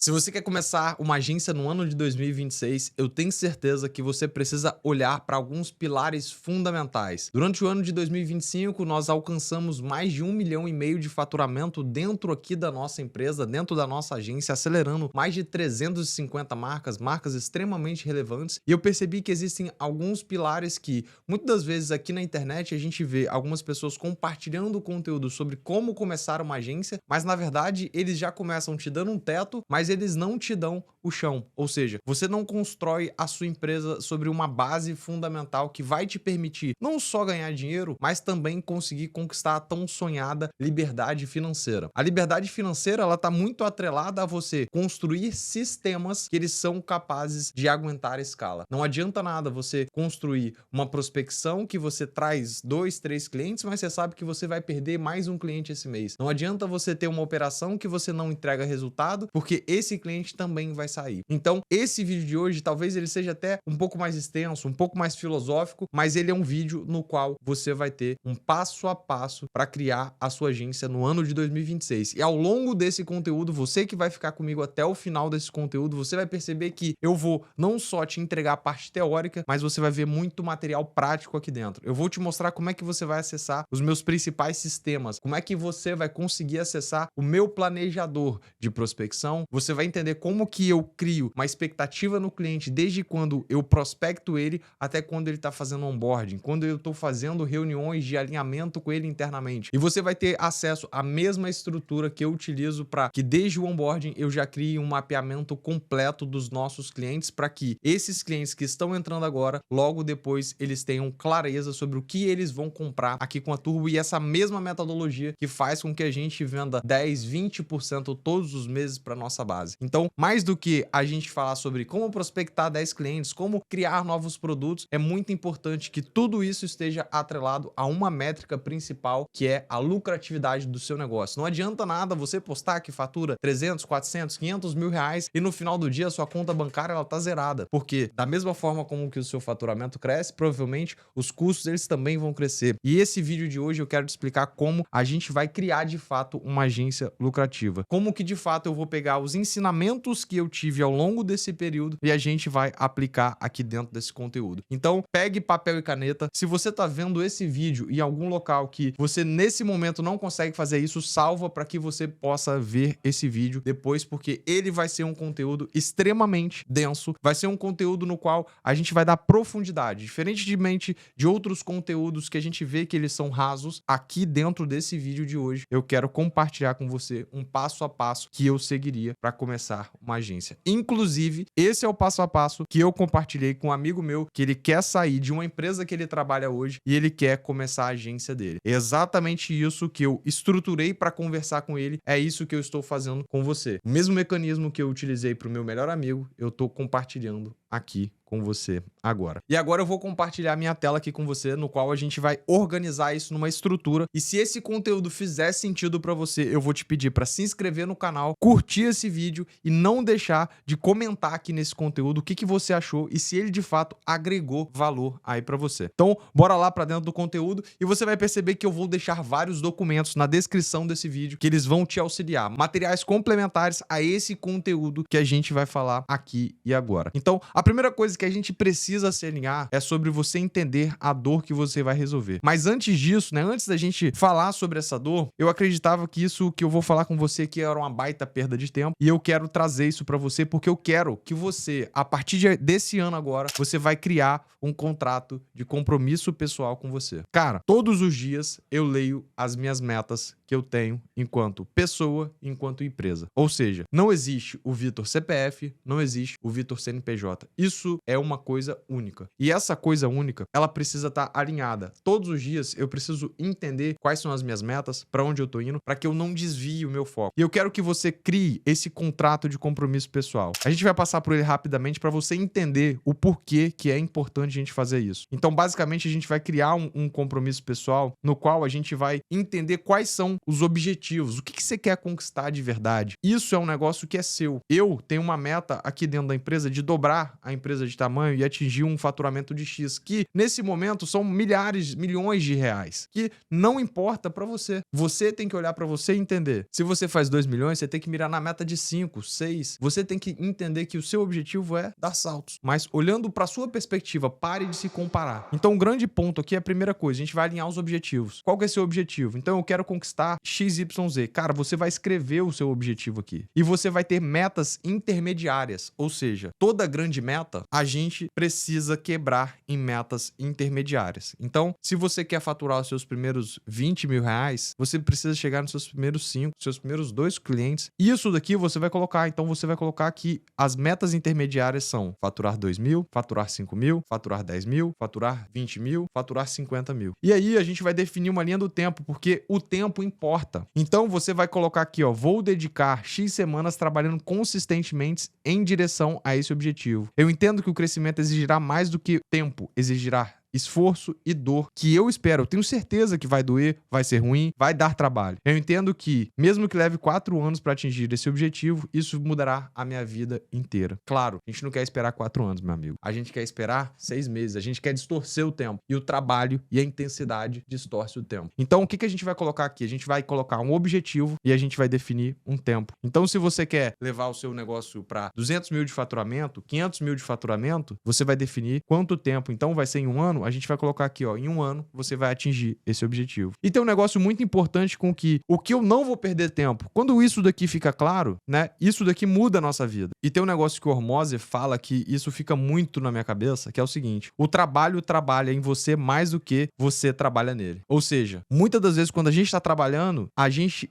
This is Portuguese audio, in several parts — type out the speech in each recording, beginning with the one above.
Se você quer começar uma agência no ano de 2026, eu tenho certeza que você precisa olhar para alguns pilares fundamentais. Durante o ano de 2025, nós alcançamos mais de 1,5 milhão de faturamento dentro aqui da nossa empresa, dentro da nossa agência, acelerando mais de 350 marcas, marcas extremamente relevantes. E eu percebi que existem alguns pilares que, muitas das vezes aqui na internet, a gente vê algumas pessoas compartilhando conteúdo sobre como começar uma agência, mas na verdade eles já começam te dando um teto, mas eles não te dão o chão. Ou seja, você não constrói a sua empresa sobre uma base fundamental que vai te permitir não só ganhar dinheiro, mas também conseguir conquistar a tão sonhada liberdade financeira. A liberdade financeira, ela tá muito atrelada a você construir sistemas que eles são capazes de aguentar a escala. Não adianta nada você construir uma prospecção que você traz 2, 3 clientes, mas você sabe que você vai perder mais um cliente esse mês. Não adianta você ter uma operação que você não entrega resultado, porque esse cliente também vai sair. Então, esse vídeo de hoje, talvez ele seja até um pouco mais extenso, um pouco mais filosófico, mas ele é um vídeo no qual você vai ter um passo a passo para criar a sua agência no ano de 2026. E ao longo desse conteúdo, você que vai ficar comigo até o final desse conteúdo, você vai perceber que eu vou não só te entregar a parte teórica, mas você vai ver muito material prático aqui dentro. Eu vou te mostrar como é que você vai acessar os meus principais sistemas, como é que você vai conseguir acessar o meu planejador de prospecção. Você vai entender como que eu crio uma expectativa no cliente desde quando eu prospecto ele até quando ele está fazendo onboarding, quando eu estou fazendo reuniões de alinhamento com ele internamente. E você vai ter acesso à mesma estrutura que eu utilizo para que desde o onboarding eu já crie um mapeamento completo dos nossos clientes para que esses clientes que estão entrando agora, logo depois eles tenham clareza sobre o que eles vão comprar aqui com a Turbo, e essa mesma metodologia que faz com que a gente venda 10, 20% todos os meses para nossa base. Então, mais do que a gente falar sobre como prospectar 10 clientes, como criar novos produtos, é muito importante que tudo isso esteja atrelado a uma métrica principal, que é a lucratividade do seu negócio. Não adianta nada você postar que fatura 300, 400, 500 mil reais e no final do dia a sua conta bancária ela tá zerada, porque da mesma forma como que o seu faturamento cresce, provavelmente os custos eles também vão crescer. E esse vídeo de hoje eu quero te explicar como a gente vai criar de fato uma agência lucrativa. Como que de fato eu vou pegar os ensinamentos que eu tive ao longo desse período e a gente vai aplicar aqui dentro desse conteúdo. Então, pegue papel e caneta. Se você tá vendo esse vídeo em algum local que você nesse momento não consegue fazer isso, salva para que você possa ver esse vídeo depois, porque ele vai ser um conteúdo extremamente denso, vai ser um conteúdo no qual a gente vai dar profundidade, diferentemente de outros conteúdos que a gente vê que eles são rasos. Aqui dentro desse vídeo de hoje, eu quero compartilhar com você um passo a passo que eu seguiria para começar uma agência. Inclusive, esse é o passo a passo que eu compartilhei com um amigo meu, que ele quer sair de uma empresa que ele trabalha hoje e ele quer começar a agência dele. É exatamente isso que eu estruturei para conversar com ele, é isso que eu estou fazendo com você. O mesmo mecanismo que eu utilizei para o meu melhor amigo, eu estou compartilhando aqui com você agora. E agora eu vou compartilhar minha tela aqui com você, no qual a gente vai organizar isso numa estrutura. E se esse conteúdo fizer sentido para você, eu vou te pedir para se inscrever no canal, curtir esse vídeo e não deixar de comentar aqui nesse conteúdo o que você achou e se ele de fato agregou valor aí para você. Então, bora lá para dentro do conteúdo e você vai perceber que eu vou deixar vários documentos na descrição desse vídeo que eles vão te auxiliar, materiais complementares a esse conteúdo que a gente vai falar aqui e agora. Então, a primeira coisa que a gente precisa se alinhar é sobre você entender a dor que você vai resolver. Mas antes disso, né, antes da gente falar sobre essa dor, eu acreditava que isso que eu vou falar com você aqui era uma baita perda de tempo e eu quero trazer isso para você porque eu quero que você, a partir desse ano agora, você vai criar um contrato de compromisso pessoal com você. Cara, todos os dias eu leio as minhas metas que eu tenho enquanto pessoa, enquanto empresa. Ou seja, não existe o Vitor CPF, não existe o Vitor CNPJ. Isso é uma coisa única. E essa coisa única, ela precisa estar alinhada. Todos os dias eu preciso entender quais são as minhas metas, para onde eu tô indo, para que eu não desvie o meu foco. E eu quero que você crie esse contrato de compromisso pessoal. A gente vai passar por ele rapidamente para você entender o porquê que é importante a gente fazer isso. Então, basicamente, a gente vai criar um compromisso pessoal no qual a gente vai entender quais são os objetivos, o que você quer conquistar de verdade. Isso é um negócio que é seu. Eu tenho uma meta aqui dentro da empresa de dobrar a empresa de tamanho e atingir um faturamento de X, que nesse momento são milhares, milhões de reais, que não importa para você. Você tem que olhar para você e entender. Se você faz 2 milhões, você tem que mirar na meta de 5, 6. Você tem que entender que o seu objetivo é dar saltos. Mas olhando para sua perspectiva, pare de se comparar. Então, um grande ponto aqui é a primeira coisa, a gente vai alinhar os objetivos. Qual que é seu objetivo? Então, eu quero conquistar XYZ. Cara, você vai escrever o seu objetivo aqui. E você vai ter metas intermediárias. Ou seja, toda grande meta, a gente precisa quebrar em metas intermediárias. Então, se você quer faturar os seus primeiros 20 mil reais, você precisa chegar nos seus primeiros 5, seus primeiros 2 clientes. Isso daqui você vai colocar. Então, você vai colocar que as metas intermediárias são faturar 2 mil, faturar 5 mil, faturar 10 mil, faturar 20 mil, faturar 50 mil. E aí, a gente vai definir uma linha do tempo, porque o tempo importa. Então, você vai colocar aqui, ó, vou dedicar X semanas trabalhando consistentemente em direção a esse objetivo. Eu entendo que o crescimento exigirá mais do que tempo, exigirá esforço e dor, que eu espero, eu tenho certeza que vai doer, vai ser ruim, vai dar trabalho. Eu entendo que, mesmo que leve 4 anos para atingir esse objetivo, isso mudará a minha vida inteira. Claro, a gente não quer esperar 4 anos, meu amigo. A gente quer esperar 6 meses, a gente quer distorcer o tempo. E o trabalho e a intensidade distorce o tempo. Então, o que a gente vai colocar aqui? A gente vai colocar um objetivo e a gente vai definir um tempo. Então, se você quer levar o seu negócio para 200 mil de faturamento, 500 mil de faturamento, você vai definir quanto tempo. Então, vai ser em 1 ano, a gente vai colocar aqui, ó, em 1 ano você vai atingir esse objetivo. E tem um negócio muito importante com que o que eu não vou perder tempo. Quando isso daqui fica claro, né, isso daqui muda a nossa vida. E tem um negócio que o Hormozzi fala que isso fica muito na minha cabeça, que é o seguinte: o trabalho trabalha em você mais do que você trabalha nele. Ou seja, muitas das vezes quando a gente tá trabalhando,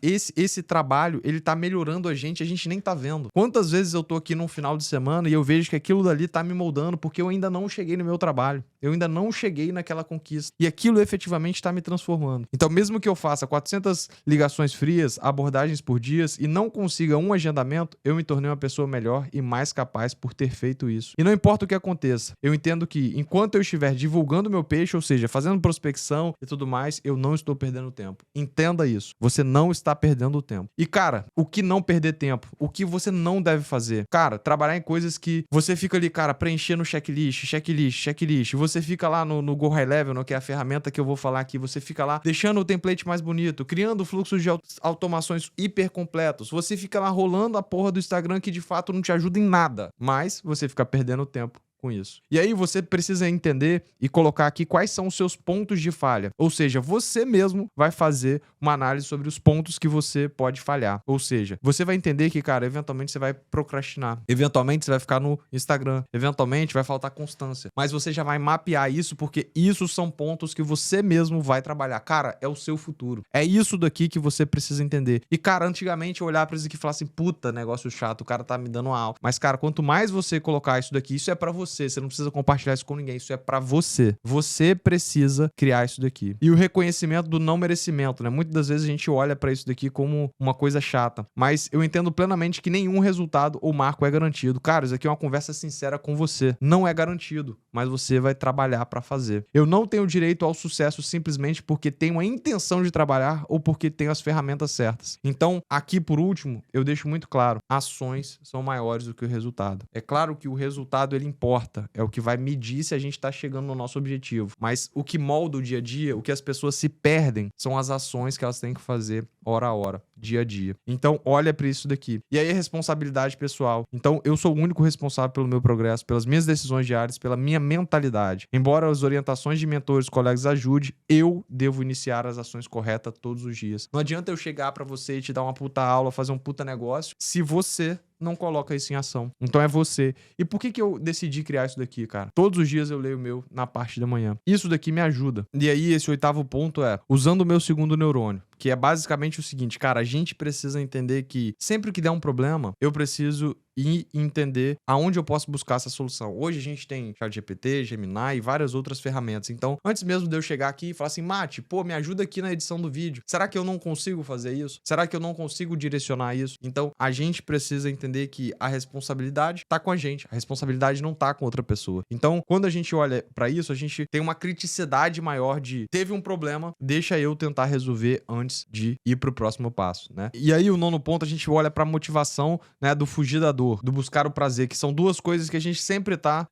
esse trabalho, ele tá melhorando a gente nem tá vendo. Quantas vezes eu tô aqui num final de semana e eu vejo que aquilo dali tá me moldando porque eu ainda não cheguei no meu trabalho. Eu ainda não cheguei naquela conquista. E aquilo efetivamente está me transformando. Então, mesmo que eu faça 400 ligações frias, abordagens por dia e não consiga um agendamento, eu me tornei uma pessoa melhor e mais capaz por ter feito isso. E não importa o que aconteça, eu entendo que enquanto eu estiver divulgando meu peixe, ou seja, fazendo prospecção e tudo mais, eu não estou perdendo tempo. Entenda isso. Você não está perdendo tempo. E, cara, o que não perder tempo? O que você não deve fazer? Cara, trabalhar em coisas que você fica ali, cara, preenchendo checklist. Você fica lá no Go High Level, que é a ferramenta que eu vou falar aqui, você fica lá deixando o template mais bonito, criando fluxos de automações hiper completos, você fica lá rolando a porra do Instagram que de fato não te ajuda em nada, mas você fica perdendo tempo com isso. E aí você precisa entender e colocar aqui quais são os seus pontos de falha. Ou seja, você mesmo vai fazer uma análise sobre os pontos que você pode falhar. Ou seja, você vai entender que, cara, eventualmente você vai procrastinar. Eventualmente você vai ficar no Instagram. Eventualmente vai faltar constância. Mas você já vai mapear isso porque isso são pontos que você mesmo vai trabalhar. Cara, é o seu futuro. É isso daqui que você precisa entender. E, cara, antigamente eu olhava pra isso aqui e falava assim, puta, negócio chato, o cara tá me dando uma aula. Mas, cara, quanto mais você colocar isso daqui, isso é pra você. Você não precisa compartilhar isso com ninguém. Isso é pra você. Você precisa criar isso daqui. E o reconhecimento do não merecimento, né? Muitas das vezes a gente olha pra isso daqui como uma coisa chata. Mas eu entendo plenamente que nenhum resultado ou marco é garantido. Cara, isso aqui é uma conversa sincera com você. Não é garantido, mas você vai trabalhar pra fazer. Eu não tenho direito ao sucesso simplesmente porque tenho a intenção de trabalhar ou porque tenho as ferramentas certas. Então, aqui por último, eu deixo muito claro. Ações são maiores do que o resultado. É claro que o resultado, ele importa. É o que vai medir se a gente está chegando no nosso objetivo. Mas o que molda o dia a dia, o que as pessoas se perdem, são as ações que elas têm que fazer hora a hora, dia a dia. Então, olha para isso daqui. E aí, a responsabilidade pessoal. Então, eu sou o único responsável pelo meu progresso, pelas minhas decisões diárias, pela minha mentalidade. Embora as orientações de mentores, colegas ajudem, eu devo iniciar as ações corretas todos os dias. Não adianta eu chegar para você e te dar uma puta aula, fazer um puta negócio, se você não coloca isso em ação. Então é você. E por que eu decidi criar isso daqui, cara? Todos os dias eu leio o meu na parte da manhã. Isso daqui me ajuda. E aí, esse 8º ponto é usando o meu segundo neurônio, que é basicamente o seguinte, cara, a gente precisa entender que sempre que der um problema, eu preciso ir entender aonde eu posso buscar essa solução. Hoje a gente tem ChatGPT, Gemini e várias outras ferramentas. Então, antes mesmo de eu chegar aqui e falar assim, Mate, pô, me ajuda aqui na edição do vídeo. Será que eu não consigo fazer isso? Será que eu não consigo direcionar isso? Então, a gente precisa entender que a responsabilidade tá com a gente. A responsabilidade não tá com outra pessoa. Então, quando a gente olha pra isso, a gente tem uma criticidade maior de teve um problema, deixa eu tentar resolver antes antes de ir pro próximo passo, né? E aí o nono ponto, a gente olha pra motivação, né, do fugir da dor, do buscar o prazer, que são duas coisas que a gente sempre tá,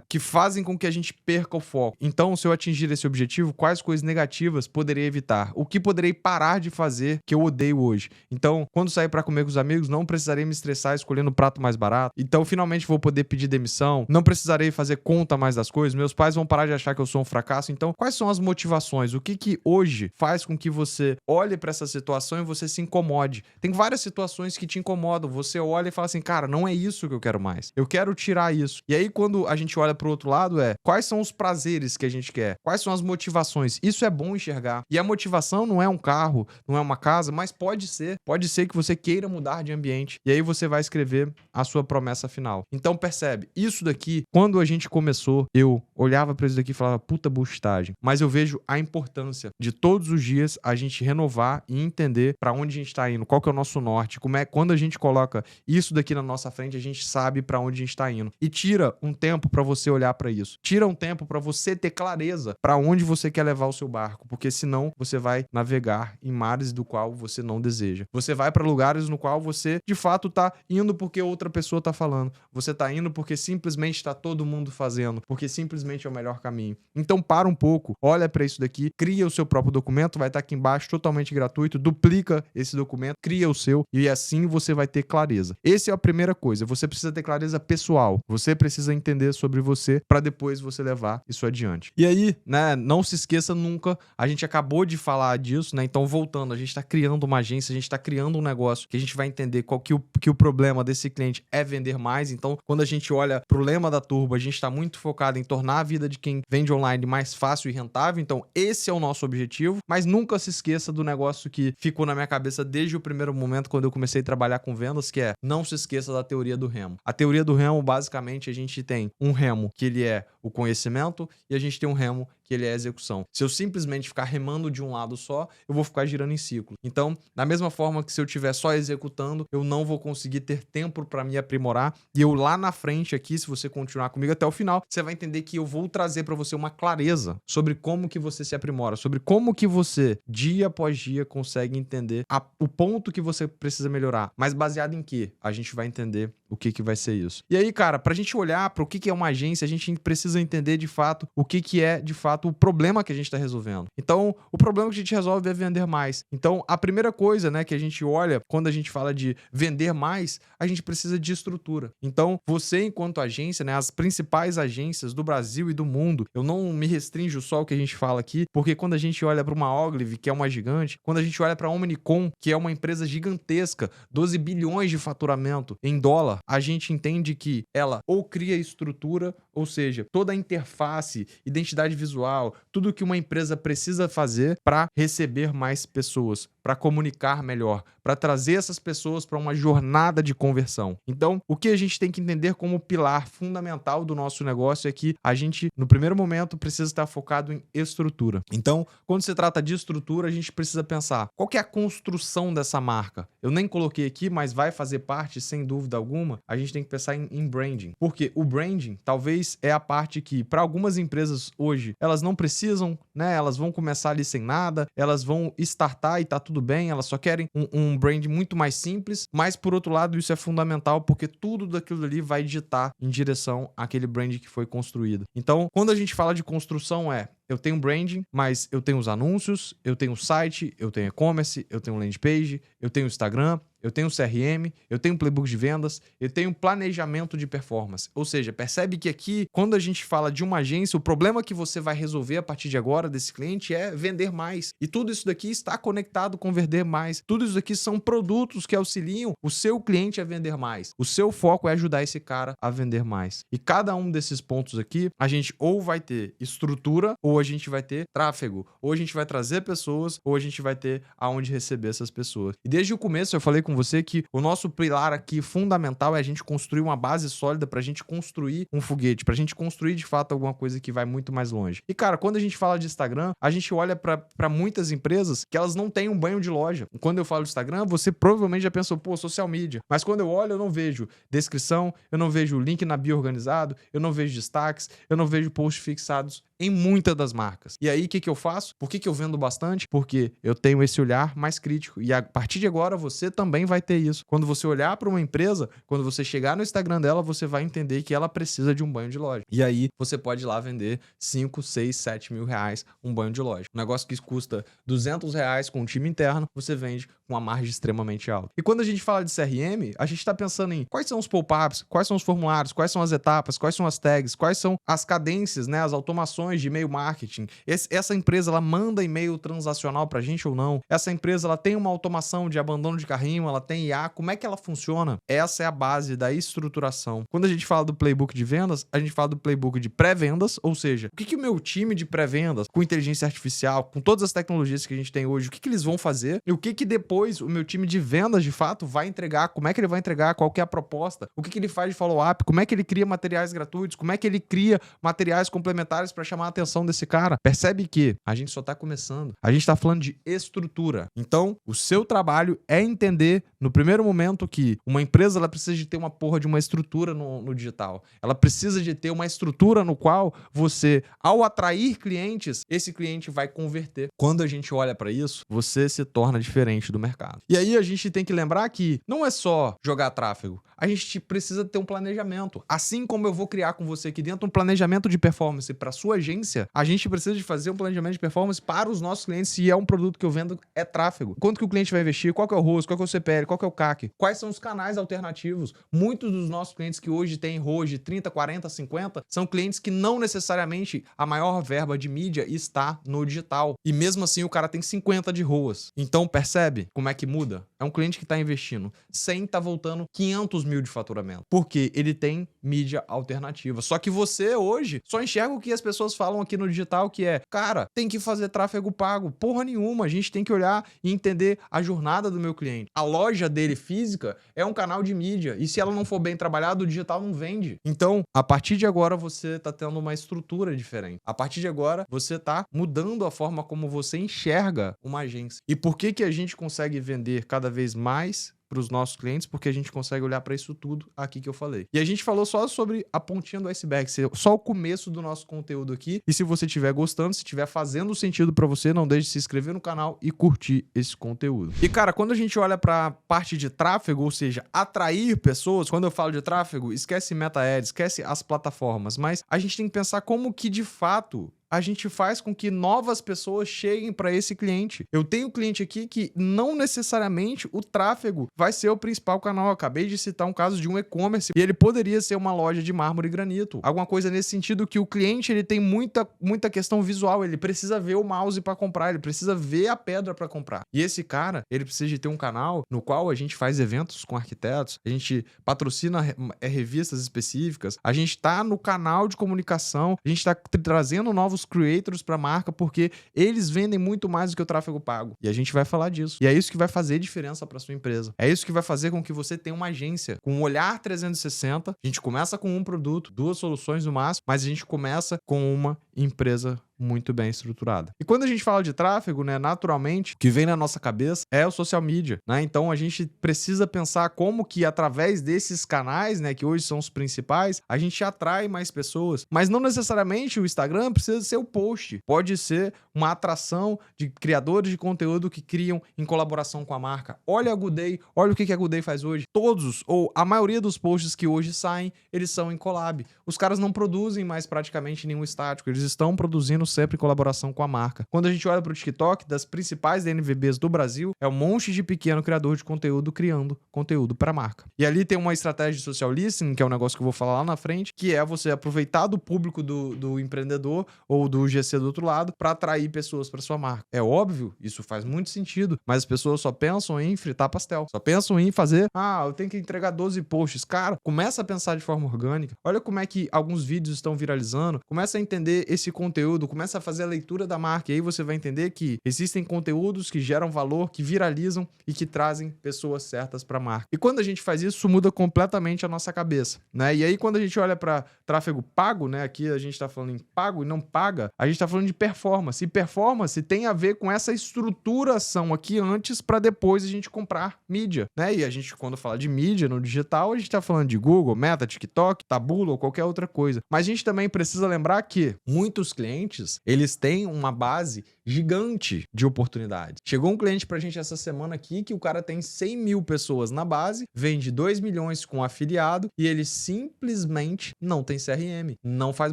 que fazem com que a gente perca o foco. Então, se eu atingir esse objetivo, quais coisas negativas poderei evitar? O que poderei parar de fazer que eu odeio hoje? Então, quando sair pra comer com os amigos, não precisarei me estressar escolhendo o prato mais barato. Então, finalmente vou poder pedir demissão. Não precisarei fazer conta mais das coisas. Meus pais vão parar de achar que eu sou um fracasso. Então, quais são as motivações? O que hoje faz com que você olhe pra essa situação e você se incomode? Tem várias situações que te incomodam. Você olha e fala assim, cara, não é isso que eu quero mais. Eu quero tirar isso. E aí, quando a gente olha pro outro lado, quais são os prazeres que a gente quer? Quais são as motivações? Isso é bom enxergar. E a motivação não é um carro, não é uma casa, mas pode ser. Pode ser que você queira mudar de ambiente. E aí você vai escrever a sua promessa final. Então percebe, isso daqui, quando a gente começou, eu olhava pra isso daqui e falava, puta bustagem. Mas eu vejo a importância de todos os dias a gente renovar e entender pra onde a gente tá indo, qual que é o nosso norte, quando a gente coloca isso daqui na nossa frente, a gente sabe pra onde a gente tá indo. E tira um tempo pra você olhar pra isso. Tira um tempo pra você ter clareza pra onde você quer levar o seu barco, porque senão você vai navegar em mares do qual você não deseja. Você vai pra lugares no qual você, de fato, tá indo porque outra pessoa tá falando. Você tá indo porque simplesmente tá todo mundo fazendo, porque simplesmente é o melhor caminho. Então para um pouco, olha pra isso daqui, cria o seu próprio documento, vai estar aqui embaixo, totalmente gratuito, duplica esse documento, cria o seu e assim você vai ter clareza. Essa é a primeira coisa, você precisa ter clareza pessoal, você precisa entender sobre você pra depois você levar isso adiante. E aí, né, não se esqueça nunca, a gente acabou de falar disso, né, então voltando, a gente tá criando uma agência, a gente tá criando um negócio que a gente vai entender qual que o problema desse cliente é vender mais. Então, quando a gente olha pro lema da Turbo, a gente está muito focado em tornar a vida de quem vende online mais fácil e rentável. Então, esse é o nosso objetivo. Mas nunca se esqueça do negócio que ficou na minha cabeça desde o primeiro momento, quando eu comecei a trabalhar com vendas, que é não se esqueça da teoria do remo. A teoria do remo, basicamente, a gente tem um remo que ele é o conhecimento e a gente tem um remo que ele é a execução. Se eu simplesmente ficar remando de um lado só, eu vou ficar girando em ciclo. Então, da mesma forma que se eu estiver só executando, eu não vou conseguir ter tempo para me aprimorar. E eu lá na frente aqui, se você continuar comigo até o final, você vai entender que eu vou trazer para você uma clareza sobre como que você se aprimora, sobre como que você, dia após dia, consegue entender o ponto que você precisa melhorar. Mas baseado em quê? A gente vai entender o que vai ser isso. E aí, cara, pra gente olhar para o que é uma agência, a gente precisa entender de fato o que é de fato o problema que a gente está resolvendo. Então, o problema que a gente resolve é vender mais. Então, a primeira coisa, né, que a gente olha quando a gente fala de vender mais, a gente precisa de estrutura. Então, você enquanto agência, né, as principais agências do Brasil e do mundo, eu não me restringo só ao que a gente fala aqui, porque quando a gente olha para uma Ogilvy, que é uma gigante, quando a gente olha para a Omnicom, que é uma empresa gigantesca, 12 bilhões de faturamento em dólar, a gente entende que ela ou cria estrutura, ou seja, toda a interface, identidade visual, tudo que uma empresa precisa fazer para receber mais pessoas, para comunicar melhor, para trazer essas pessoas para uma jornada de conversão. Então, o que a gente tem que entender como pilar fundamental do nosso negócio é que a gente, no primeiro momento, precisa estar focado em estrutura. Então, quando se trata de estrutura, a gente precisa pensar qual que é a construção dessa marca. Eu nem coloquei aqui, mas vai fazer parte, sem dúvida alguma, a gente tem que pensar em branding. Porque o branding, talvez, é a parte que, para algumas empresas hoje, elas não precisam, né? Elas vão começar ali sem nada, elas vão startar e tá tudo bem, elas só querem um brand muito mais simples, mas por outro lado isso é fundamental porque tudo daquilo ali vai ditar em direção àquele brand que foi construído. Então, quando a gente fala de construção eu tenho branding, mas eu tenho os anúncios, eu tenho o site, eu tenho e-commerce, eu tenho landing page, eu tenho Instagram, eu tenho CRM, eu tenho playbook de vendas, eu tenho planejamento de performance. Ou seja, percebe que aqui, quando a gente fala de uma agência, o problema que você vai resolver a partir de agora desse cliente é vender mais. E tudo isso daqui está conectado com vender mais. Tudo isso daqui são produtos que auxiliam o seu cliente a vender mais. O seu foco é ajudar esse cara a vender mais. E cada um desses pontos aqui, a gente ou vai ter estrutura, ou a gente vai ter tráfego, ou a gente vai trazer pessoas, ou a gente vai ter aonde receber essas pessoas. E desde o começo eu falei com você que o nosso pilar aqui fundamental é a gente construir uma base sólida pra gente construir um foguete, pra gente construir de fato alguma coisa que vai muito mais longe. E cara, quando a gente fala de Instagram, a gente olha pra muitas empresas que elas não têm um banho de loja. Quando eu falo de Instagram, você provavelmente já pensou, pô, social media. Mas quando eu olho, eu não vejo descrição, eu não vejo link na bio organizado, eu não vejo destaques, eu não vejo posts fixados em muitas das outras marcas. E aí, o que eu faço? Por que eu vendo bastante? Porque eu tenho esse olhar mais crítico. E a partir de agora, você também vai ter isso. Quando você olhar para uma empresa, quando você chegar no Instagram dela, você vai entender que ela precisa de um banho de loja. E aí, você pode ir lá vender 5, 6, 7 mil reais um banho de loja. Um negócio que custa 200 reais com um time interno, você vende com uma margem extremamente alta. E quando a gente fala de CRM, a gente está pensando em quais são os pop-ups, quais são os formulários, quais são as etapas, quais são as tags, quais são as cadências, né, as automações de e-mail marketing. Essa empresa, ela manda e-mail transacional pra gente ou não? Essa empresa, ela tem uma automação de abandono de carrinho, ela tem IA, como é que ela funciona? Essa é a base da estruturação. Quando a gente fala do playbook de vendas, a gente fala do playbook de pré-vendas, ou seja, o que o meu time de pré-vendas, com inteligência artificial, com todas as tecnologias que a gente tem hoje, o que eles vão fazer e o que depois o meu time de vendas, de fato, vai entregar, como é que ele vai entregar, qual que é a proposta, o que ele faz de follow-up, como é que ele cria materiais gratuitos, como é que ele cria materiais complementares para chamar a atenção desse cara. Percebe que a gente só tá começando. A gente tá falando de estrutura. Então, o seu trabalho é entender, no primeiro momento, que uma empresa, ela precisa de ter uma porra de uma estrutura no digital. Ela precisa de ter uma estrutura no qual você, ao atrair clientes, esse cliente vai converter. Quando a gente olha para isso, você se torna diferente do mercado. E aí a gente tem que lembrar que não é só jogar tráfego. A gente precisa ter um planejamento. Assim como eu vou criar com você aqui dentro um planejamento de performance para sua agência, a gente precisa de fazer um planejamento de performance para os nossos clientes se é um produto que eu vendo, é tráfego. Quanto que o cliente vai investir, qual que é o ROAS, qual que é o CPL, qual que é o CAC, quais são os canais alternativos. Muitos dos nossos clientes que hoje têm ROAS de 30, 40, 50, são clientes que não necessariamente a maior verba de mídia está no digital. E mesmo assim o cara tem 50 de ROAS. Então percebe como é que muda? É um cliente que está investindo 100, tá voltando 500 mil de faturamento. Porque ele tem mídia alternativa. Só que você hoje só enxerga o que as pessoas falam aqui no digital, que é, cara, tem que fazer tráfego pago. Porra nenhuma, a gente tem que olhar e entender a jornada do meu cliente. A loja dele física é um canal de mídia, e se ela não for bem trabalhada, o digital não vende. Então, a partir de agora, você tá tendo uma estrutura diferente. A partir de agora, você tá mudando a forma como você enxerga uma agência. E por que a gente consegue vender cada vez mais para os nossos clientes? Porque a gente consegue olhar para isso tudo aqui que eu falei. E a gente falou só sobre a pontinha do iceberg, só o começo do nosso conteúdo aqui. E se você estiver gostando, se estiver fazendo sentido para você, não deixe de se inscrever no canal e curtir esse conteúdo. E cara, quando a gente olha para a parte de tráfego, ou seja, atrair pessoas, quando eu falo de tráfego, esquece Meta Ads, esquece as plataformas, mas a gente tem que pensar como que de fato a gente faz com que novas pessoas cheguem para esse cliente. Eu tenho um cliente aqui que não necessariamente o tráfego vai ser o principal canal. Eu acabei de citar um caso de um e-commerce e ele poderia ser uma loja de mármore e granito. Alguma coisa nesse sentido que o cliente ele tem muita questão visual. Ele precisa ver o mouse para comprar, ele precisa ver a pedra para comprar. E esse cara, ele precisa de ter um canal no qual a gente faz eventos com arquitetos, a gente patrocina revistas específicas, a gente tá no canal de comunicação, a gente tá trazendo novos creators para a marca, porque eles vendem muito mais do que o tráfego pago. E a gente vai falar disso. E é isso que vai fazer diferença para sua empresa. É isso que vai fazer com que você tenha uma agência com um olhar 360. A gente começa com um produto, 2 soluções no máximo, mas a gente começa com uma empresa muito bem estruturada. E quando a gente fala de tráfego, né, naturalmente, o que vem na nossa cabeça é o social media, né? Então a gente precisa pensar como que através desses canais, né, que hoje são os principais, a gente atrai mais pessoas. Mas não necessariamente o Instagram precisa ser o post. Pode ser uma atração de criadores de conteúdo que criam em colaboração com a marca. Olha a Good Day, olha o que a Good Day faz hoje. Todos, ou a maioria dos posts que hoje saem, eles são em collab. Os caras não produzem mais praticamente nenhum estático, eles estão produzindo sempre em colaboração com a marca. Quando a gente olha para o TikTok, das principais DNVBs do Brasil, é um monte de pequeno criador de conteúdo criando conteúdo para a marca. E ali tem uma estratégia de social listening, que é um negócio que eu vou falar lá na frente, que é você aproveitar do público do empreendedor ou do GC do outro lado para atrair pessoas para sua marca. É óbvio, isso faz muito sentido, mas as pessoas só pensam em fritar pastel. Só pensam em fazer, eu tenho que entregar 12 posts. Cara, começa a pensar de forma orgânica. Olha como é que alguns vídeos estão viralizando. Começa a entender esse conteúdo, começa a fazer a leitura da marca, e aí você vai entender que existem conteúdos que geram valor, que viralizam e que trazem pessoas certas para a marca. E quando a gente faz isso, muda completamente a nossa cabeça, né? E aí quando a gente olha para tráfego pago, né? Aqui a gente está falando em pago e não paga, a gente está falando de performance. E performance tem a ver com essa estruturação aqui antes para depois a gente comprar mídia, né? E a gente, quando fala de mídia no digital, a gente está falando de Google, Meta, TikTok, Taboola ou qualquer outra coisa. Mas a gente também precisa lembrar que muitos clientes clientes, eles têm uma base gigante de oportunidades. Chegou um cliente pra gente essa semana aqui que o cara tem 100 mil pessoas na base, vende 2 milhões com afiliado e ele simplesmente não tem CRM, não faz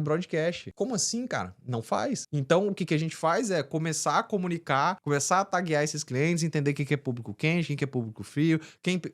broadcast. Como assim, cara? Não faz. Então, o que a gente faz é começar a comunicar, começar a taguear esses clientes, entender quem que é público quente, quem que é público frio,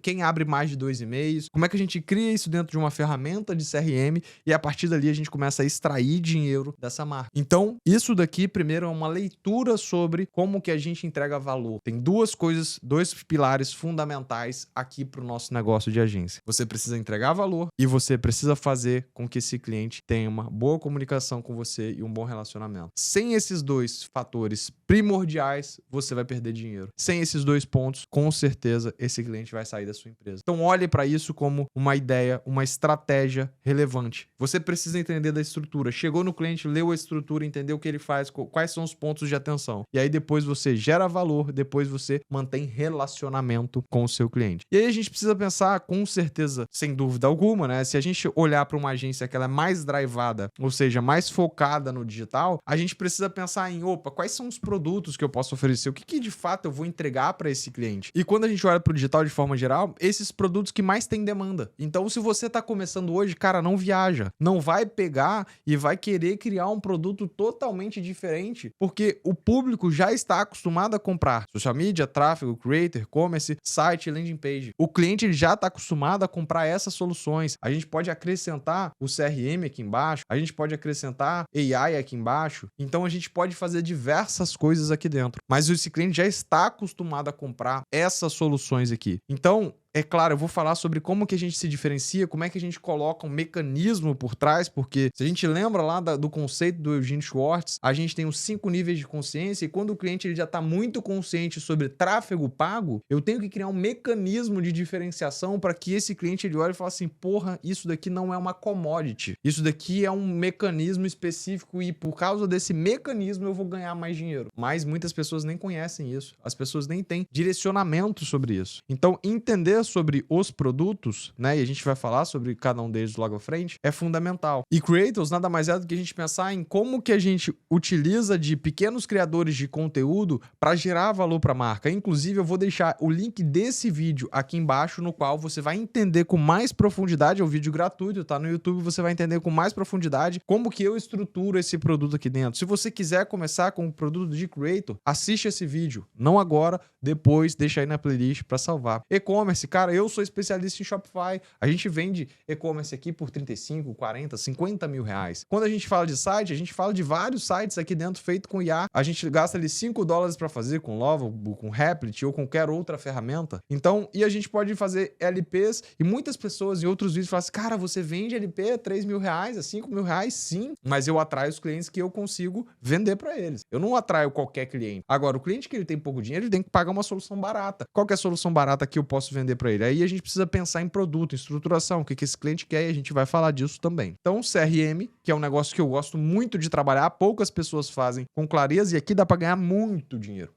quem abre mais de 2 e-mails, como é que a gente cria isso dentro de uma ferramenta de CRM e a partir dali a gente começa a extrair dinheiro dessa marca. Então, isso daqui primeiro é uma leitura sobre como que a gente entrega valor. Tem duas coisas, dois pilares fundamentais aqui para o nosso negócio de agência. Você precisa entregar valor e você precisa fazer com que esse cliente tenha uma boa comunicação com você e um bom relacionamento. Sem esses dois fatores primordiais, você vai perder dinheiro. Sem esses dois pontos, com certeza, esse cliente vai sair da sua empresa. Então, olhe para isso como uma ideia, uma estratégia relevante. Você precisa entender da estrutura. Chegou no cliente, leu a estrutura, entendeu o que ele faz, quais são os pontos de atenção. E aí depois você gera valor, depois você mantém relacionamento com o seu cliente. E aí a gente precisa pensar, com certeza, sem dúvida alguma, né? Se a gente olhar para uma agência que ela é mais drivada, ou seja, mais focada no digital, a gente precisa pensar em, opa, quais são os produtos que eu posso oferecer? O que de fato eu vou entregar para esse cliente? E quando a gente olha para o digital de forma geral, esses produtos que mais têm demanda. Então, se você está começando hoje, cara, não viaja. Não vai pegar e vai querer criar um produto totalmente diferente, porque o público já está acostumado a comprar social media, tráfego, creator, e-commerce, site, landing page. O cliente ele já está acostumado a comprar essas soluções. A gente pode acrescentar o CRM aqui embaixo, a gente pode acrescentar AI aqui embaixo. Então, a gente pode fazer diversas coisas aqui dentro. Mas esse cliente já está acostumado a comprar essas soluções aqui. Então, é claro, eu vou falar sobre como que a gente se diferencia, como é que a gente coloca um mecanismo por trás, porque se a gente lembra lá do conceito do Eugene Schwartz, a gente tem os 5 níveis de consciência e quando o cliente ele já está muito consciente sobre tráfego pago, eu tenho que criar um mecanismo de diferenciação para que esse cliente ele olhe e fale assim, porra, isso daqui não é uma commodity, isso daqui é um mecanismo específico e por causa desse mecanismo eu vou ganhar mais dinheiro. Mas muitas pessoas nem conhecem isso, as pessoas nem têm direcionamento sobre isso. Então, entender sobre os produtos, né, e a gente vai falar sobre cada um deles logo à frente, é fundamental. E Creators nada mais é do que a gente pensar em como que a gente utiliza de pequenos criadores de conteúdo para gerar valor para a marca. Inclusive, eu vou deixar o link desse vídeo aqui embaixo, no qual você vai entender com mais profundidade, é um vídeo gratuito, tá no YouTube, você vai entender com mais profundidade como que eu estruturo esse produto aqui dentro. Se você quiser começar com o produto de Creator, assiste esse vídeo, não agora, depois deixa aí na playlist para salvar. E-commerce, cara, eu sou especialista em Shopify. A gente vende e-commerce aqui por 35, 40, 50 mil reais. Quando a gente fala de site, a gente fala de vários sites aqui dentro feito com IA. A gente gasta ali $5 para fazer com Lova, com Replit ou com qualquer outra ferramenta. Então, e a gente pode fazer LPs e muitas pessoas em outros vídeos falam assim, cara, você vende LP a 3 mil reais, a 5 mil reais? Sim, mas eu atraio os clientes que eu consigo vender para eles. Eu não atraio qualquer cliente. Agora, o cliente que ele tem pouco dinheiro, ele tem que pagar uma solução barata. Qual que é a solução barata que eu posso vender para ele? Aí a gente precisa pensar em produto, em estruturação, o que esse cliente quer e a gente vai falar disso também. Então, CRM, que é um negócio que eu gosto muito de trabalhar, poucas pessoas fazem com clareza e aqui dá para ganhar muito dinheiro,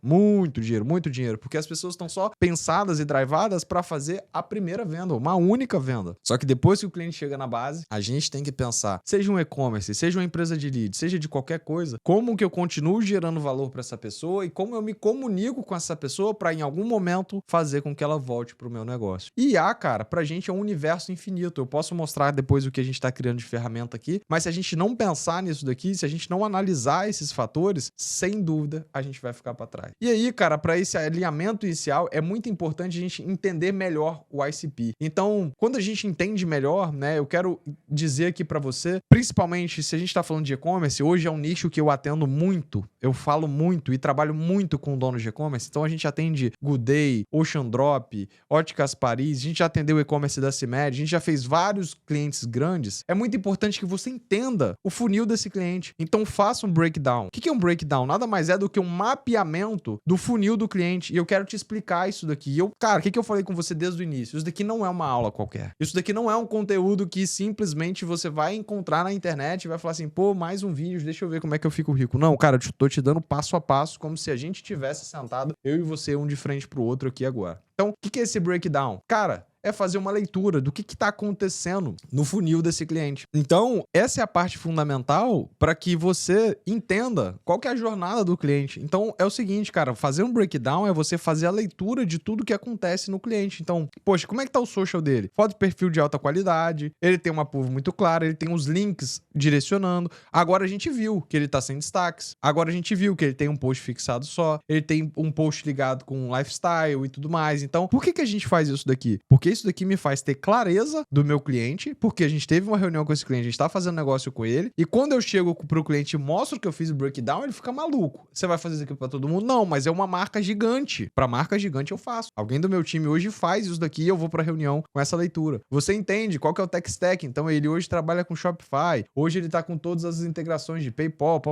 porque as pessoas estão só pensadas e drivadas para fazer a primeira venda, uma única venda. Só que depois que o cliente chega na base, a gente tem que pensar, seja um e-commerce, seja uma empresa de lead, seja de qualquer coisa, como que eu continuo gerando valor para essa pessoa e como eu me comunico com essa pessoa para em algum momento fazer com que ela volte pro meu negócio. E IA, cara, pra gente é um universo infinito. Eu posso mostrar depois o que a gente tá criando de ferramenta aqui, mas se a gente não pensar nisso daqui, se a gente não analisar esses fatores, sem dúvida, a gente vai ficar para trás. E aí, cara, para esse alinhamento inicial, é muito importante a gente entender melhor o ICP. Então, quando a gente entende melhor, né, eu quero dizer aqui para você, principalmente se a gente tá falando de e-commerce, hoje é um nicho que eu atendo muito, eu falo muito e trabalho muito com donos de e-commerce, então a gente atende Good Day, Ocean Drop, Óticas Paris, a gente já atendeu o e-commerce da CIMED, a gente já fez vários clientes grandes. É muito importante que você entenda o funil desse cliente. Então faça um breakdown. O que é um breakdown? Nada mais é do que um mapeamento do funil do cliente. E eu quero te explicar isso daqui. Cara, o que eu falei com você desde o início? Isso daqui não é uma aula qualquer. Isso daqui não é um conteúdo que simplesmente você vai encontrar na internet e vai falar assim, pô, mais um vídeo, deixa eu ver como é que eu fico rico. Não, cara, eu tô te dando passo a passo, como se a gente tivesse sentado, eu e você, um de frente pro outro aqui agora. Então, o que é esse breakdown? Cara, é fazer uma leitura do que está acontecendo no funil desse cliente. Então, essa é a parte fundamental para que você entenda qual que é a jornada do cliente. Então, é o seguinte, cara, fazer um breakdown é você fazer a leitura de tudo que acontece no cliente. Então, poxa, como é que tá o social dele? Foto de perfil de alta qualidade, ele tem uma POV muito clara, ele tem os links direcionando. Agora a gente viu que ele tá sem destaques. Agora a gente viu que ele tem um post fixado só, ele tem um post ligado com lifestyle e tudo mais. Então, por que a gente faz isso daqui? Porque isso daqui me faz ter clareza do meu cliente, porque a gente teve uma reunião com esse cliente, a gente tá fazendo negócio com ele, e quando eu chego pro cliente e mostro que eu fiz o breakdown, ele fica maluco. Você vai fazer isso aqui pra todo mundo? Não, mas é uma marca gigante. Pra marca gigante eu faço. Alguém do meu time hoje faz isso daqui e eu vou pra reunião com essa leitura. Você entende qual que é o tech stack? Então ele hoje trabalha com Shopify, hoje ele tá com todas as integrações de PayPal, pá.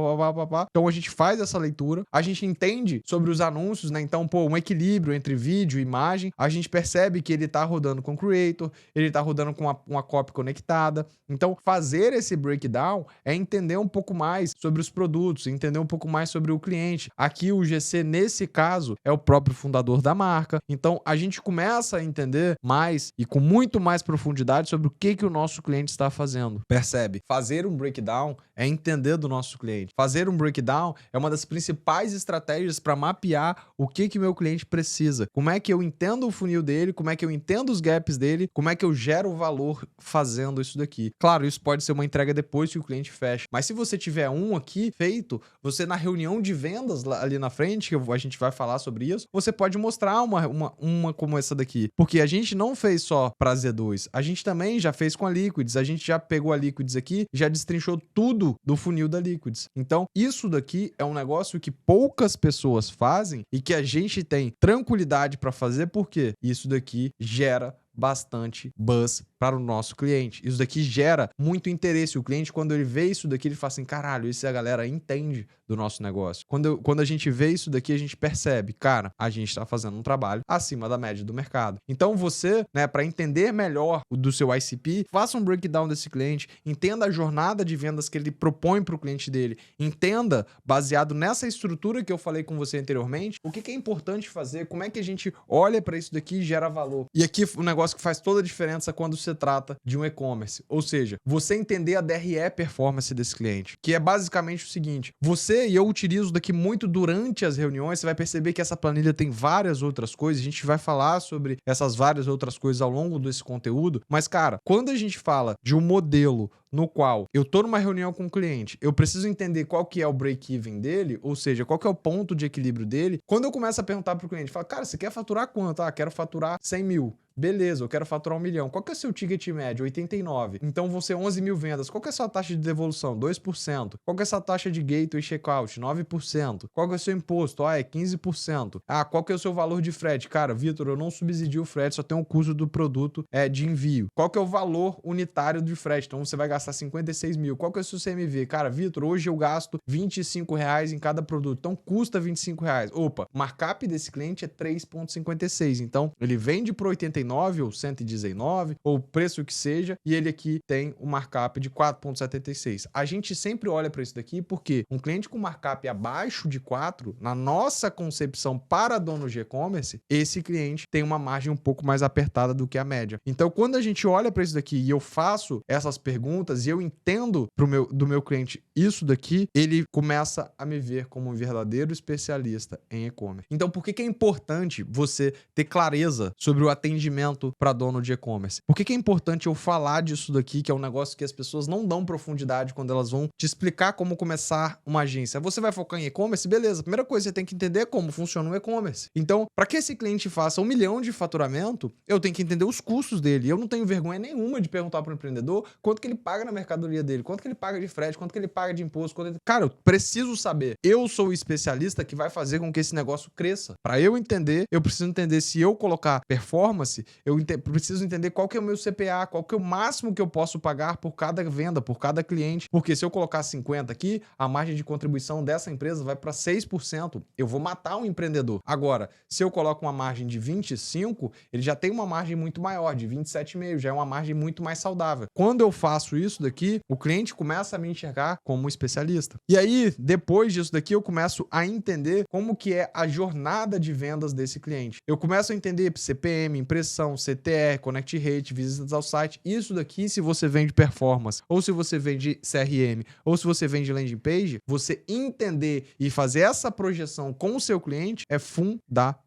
Então a gente faz essa leitura, a gente entende sobre os anúncios, né? Então, pô, um equilíbrio entre vídeo e imagem, a gente percebe que ele tá rodando com Creator, ele tá rodando com uma copy conectada. Então, fazer esse breakdown é entender um pouco mais sobre os produtos, entender um pouco mais sobre o cliente. Aqui o GC, nesse caso, é o próprio fundador da marca. Então, a gente começa a entender mais e com muito mais profundidade sobre o que o nosso cliente está fazendo. Percebe? Fazer um breakdown é entender do nosso cliente. Fazer um breakdown é uma das principais estratégias para mapear o que meu cliente precisa. Como é que eu entendo o funil dele, como é que eu entendo os gaps dele, como é que eu gero valor fazendo isso daqui. Claro, isso pode ser uma entrega depois que o cliente fecha. Mas se você tiver um aqui feito, você na reunião de vendas ali na frente, que a gente vai falar sobre isso, você pode mostrar uma como essa daqui. Porque a gente não fez só para Z2, a gente também já fez com a Liquids, a gente já pegou a Liquids aqui, já destrinchou tudo do funil da Liquids. Então, isso daqui é um negócio que poucas pessoas fazem e que a gente tem tranquilidade para fazer, porque isso daqui gera bastante buzz para o nosso cliente. Isso daqui gera muito interesse. O cliente, quando ele vê isso daqui, ele fala assim, caralho, isso a galera entende do nosso negócio. Quando a gente vê isso daqui, a gente percebe, cara, a gente está fazendo um trabalho acima da média do mercado. Então você, né, para entender melhor o do seu ICP, faça um breakdown desse cliente, entenda a jornada de vendas que ele propõe para o cliente dele, entenda, baseado nessa estrutura que eu falei com você anteriormente, o que é importante fazer, como é que a gente olha para isso daqui e gera valor. E aqui o negócio que faz toda a diferença quando se trata de um e-commerce. Ou seja, você entender a DRE performance desse cliente, que é basicamente o seguinte, você e eu utilizo daqui muito durante as reuniões, você vai perceber que essa planilha tem várias outras coisas, a gente vai falar sobre essas várias outras coisas ao longo desse conteúdo, mas cara, quando a gente fala de um modelo no qual eu tô numa reunião com o cliente, eu preciso entender qual que é o break-even dele, ou seja, qual que é o ponto de equilíbrio dele, quando eu começo a perguntar pro cliente, fala, cara, você quer faturar quanto? Ah, quero faturar 100 mil. Beleza, eu quero faturar 1 milhão. Qual que é o seu ticket médio? 89. Então vão ser 11 mil vendas. Qual que é a sua taxa de devolução? 2%. Qual que é a sua taxa de gateway checkout? 9%. Qual que é o seu imposto? Ah, é 15%. Ah, qual que é o seu valor de frete? Cara, Vitor, eu não subsidio o frete, só tem o custo do produto de envio. Qual que é o valor unitário de frete? Então você vai gastar 56 mil. Qual que é o seu CMV? Cara, Vitor, hoje eu gasto R$ 25 em cada produto. Então custa R$ 25. Opa, markup desse cliente é 3,56. Então ele vende por 89 ou 119, ou o preço que seja, e ele aqui tem um markup de 4,76. A gente sempre olha para isso daqui porque um cliente com markup abaixo de 4, na nossa concepção para dono de e-commerce, esse cliente tem uma margem um pouco mais apertada do que a média. Então, quando a gente olha para isso daqui e eu faço essas perguntas e eu entendo do meu cliente isso daqui, ele começa a me ver como um verdadeiro especialista em e-commerce. Então, por que é importante você ter clareza sobre o atendimento para dono de e-commerce? Por que é importante eu falar disso daqui, que é um negócio que as pessoas não dão profundidade quando elas vão te explicar como começar uma agência? Você vai focar em e-commerce? Beleza. A primeira coisa que você tem que entender é como funciona um e-commerce. Então, para que esse cliente faça 1 milhão de faturamento, eu tenho que entender os custos dele. Eu não tenho vergonha nenhuma de perguntar para o empreendedor quanto que ele paga na mercadoria dele, quanto que ele paga de frete, quanto que ele paga de imposto. Cara, eu preciso saber. Eu sou o especialista que vai fazer com que esse negócio cresça. Para eu entender, eu preciso entender se eu colocar performance, eu preciso entender qual que é o meu CPA, qual que é o máximo que eu posso pagar por cada venda, por cada cliente. Porque se eu colocar 50 aqui, a margem de contribuição dessa empresa vai para 6%. Eu vou matar um empreendedor. Agora, se eu coloco uma margem de 25, ele já tem uma margem muito maior, de 27,5, já é uma margem muito mais saudável. Quando eu faço isso daqui, o cliente começa a me enxergar como como especialista. E aí, depois disso daqui, eu começo a entender como que é a jornada de vendas desse cliente. Eu começo a entender CPM, impressão, CTR, Connect Rate, visitas ao site. Isso daqui, se você vende performance, ou se você vende CRM, ou se você vende landing page, você entender e fazer essa projeção com o seu cliente é fundamental.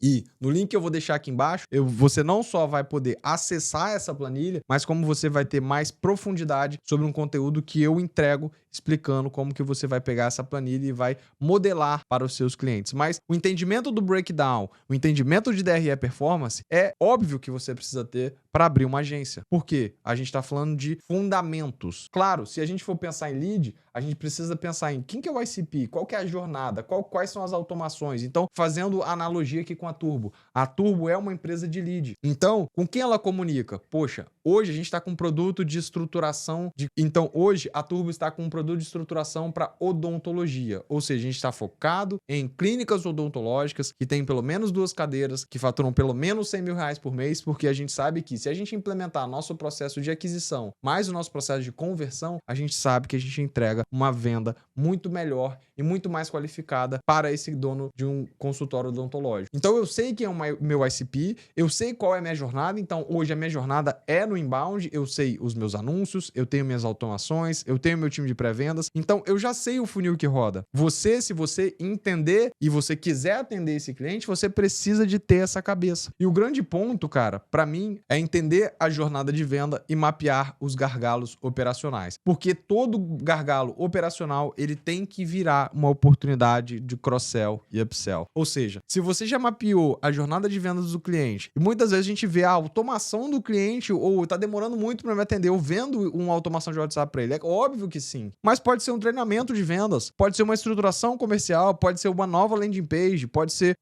E no link que eu vou deixar aqui embaixo, você não só vai poder acessar essa planilha, mas como você vai ter mais profundidade sobre um conteúdo que eu entrego explicando como que você vai pegar essa planilha e vai modelar para os seus clientes. Mas o entendimento do breakdown, o entendimento de DRE Performance é óbvio que você precisa ter para abrir uma agência. Por quê? A gente está falando de fundamentos. Claro, se a gente for pensar em lead, a gente precisa pensar em quem que é o ICP, qual que é a jornada, quais são as automações. Então, fazendo analogia aqui com a Turbo. A Turbo é uma empresa de lead. Então, com quem ela comunica? Poxa, hoje a gente está com um produto de estruturação. Então, hoje a Turbo está com um produto de estruturação para odontologia. Ou seja, a gente está focado em clínicas odontológicas que tem pelo menos 2 cadeiras, que faturam pelo menos R$100.000 por mês, porque a gente sabe que se a gente implementar nosso processo de aquisição mais o nosso processo de conversão, a gente sabe que a gente entrega uma venda muito melhor e muito mais qualificada para esse dono de um consultório odontológico. Então eu sei quem é o meu ICP, eu sei qual é a minha jornada, então hoje a minha jornada é no inbound, eu sei os meus anúncios, eu tenho minhas automações, eu tenho meu time de pré-vendas, então eu já sei o funil que roda. Se você entender e você quiser atender esse cliente, você precisa de ter essa cabeça. E o grande ponto, cara, para mim, é entender a jornada de venda e mapear os gargalos operacionais. Porque todo gargalo operacional, ele tem que virar uma oportunidade de cross-sell e upsell. Ou seja, se você já mapeou a jornada de vendas do cliente, e muitas vezes a gente vê a automação do cliente, ou tá demorando muito para me atender, eu vendo uma automação de WhatsApp para ele. É óbvio que sim. Mas pode ser um treinamento de vendas, pode ser uma estruturação comercial, pode ser uma nova landing page, pode ser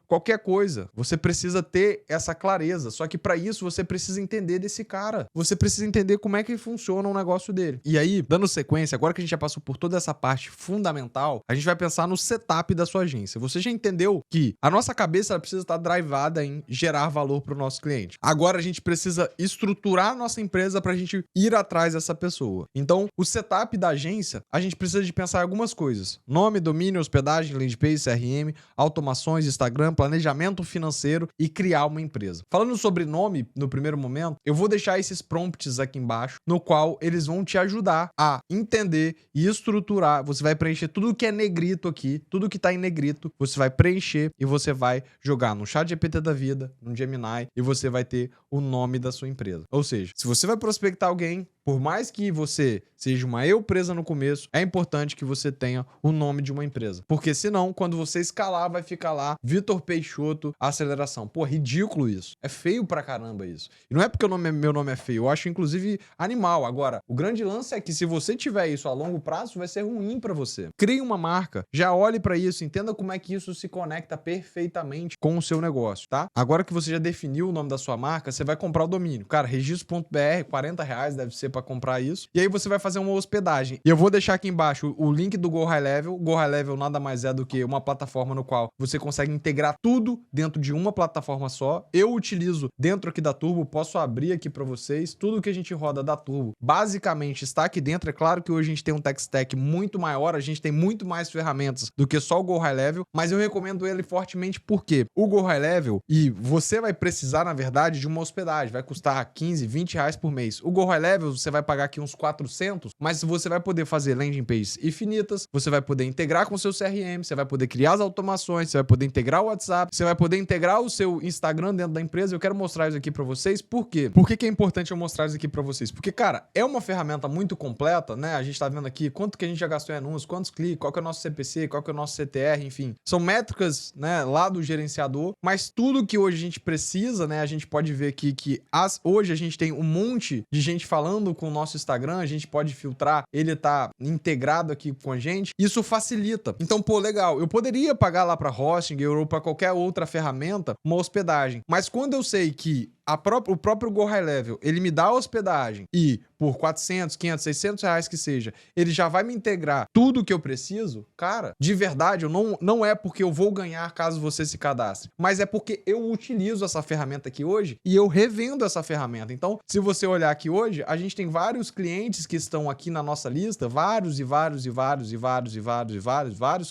qualquer coisa. Você precisa ter essa clareza. Só que para isso você precisa entender desse cara. Você precisa entender como é que funciona o negócio dele. E aí, dando sequência, agora que a gente já passou por toda essa parte fundamental, a gente vai pensar no setup da sua agência. Você já entendeu que a nossa cabeça ela precisa estar drivada em gerar valor para o nosso cliente. Agora a gente precisa estruturar a nossa empresa para a gente ir atrás dessa pessoa. Então, o setup da agência, a gente precisa de pensar em algumas coisas. Nome, domínio, hospedagem, landing page, CRM, automações, Instagram, planejamento financeiro e criar uma empresa. Falando sobre nome, no primeiro momento, eu vou deixar esses prompts aqui embaixo, no qual eles vão te ajudar a entender e estruturar. Você vai preencher tudo que é negrito aqui, tudo que tá em negrito, você vai preencher e você vai jogar no ChatGPT da vida, no Gemini, e você vai ter o nome da sua empresa. Ou seja, se você vai prospectar alguém, por mais que você seja uma empresa no começo, é importante que você tenha o nome de uma empresa. Porque senão, quando você escalar, vai ficar lá Vitor Peixoto Aceleração. Pô, ridículo isso. É feio pra caramba isso. E não é porque meu nome é feio, eu acho inclusive animal. Agora, o grande lance é que se você tiver isso a longo prazo, vai ser ruim pra você. Crie uma marca, já olhe pra isso, entenda como é que isso se conecta perfeitamente com o seu negócio, tá? Agora que você já definiu o nome da sua marca, você vai comprar o domínio. Cara, registro.br, R$40 deve ser para comprar isso. E aí você vai fazer uma hospedagem. E eu vou deixar aqui embaixo o link do Go High Level. O Go High Level nada mais é do que uma plataforma no qual você consegue integrar tudo dentro de uma plataforma só. Eu utilizo dentro aqui da Turbo, posso abrir aqui para vocês. Tudo que a gente roda da Turbo basicamente está aqui dentro. É claro que hoje a gente tem um tech stack muito maior, a gente tem muito mais ferramentas do que só o Go High Level, mas eu recomendo ele fortemente porque o Go High Level, e você vai precisar, na verdade, de uma hospedagem, vai custar 15, 20 reais por mês. O Go High Level, você vai pagar aqui uns 400, mas você vai poder fazer landing pages infinitas, você vai poder integrar com o seu CRM, você vai poder criar as automações, você vai poder integrar o WhatsApp, você vai poder integrar o seu Instagram dentro da empresa. Eu quero mostrar isso aqui pra vocês. Por quê? Por que é importante eu mostrar isso aqui pra vocês? Porque, cara, é uma ferramenta muito completa, né? A gente tá vendo aqui quanto que a gente já gastou em anúncios, quantos cliques, qual que é o nosso CPC, qual que é o nosso CTR, enfim. São métricas, né, lá do gerenciador, mas tudo que hoje a gente precisa, né, a gente pode ver aqui que hoje a gente tem um monte de gente falando com o nosso Instagram, a gente pode filtrar, ele tá integrado aqui com a gente, isso facilita. Então, pô, legal, eu poderia pagar lá para hosting ou para qualquer outra ferramenta uma hospedagem, mas quando eu sei que o próprio Go High Level, ele me dá a hospedagem e por 400, 500, 600 reais que seja, ele já vai me integrar tudo que eu preciso, cara, de verdade, não é porque eu vou ganhar caso você se cadastre, mas é porque eu utilizo essa ferramenta aqui hoje e eu revendo essa ferramenta. Então, se você olhar aqui hoje, a gente tem vários clientes que estão aqui na nossa lista, vários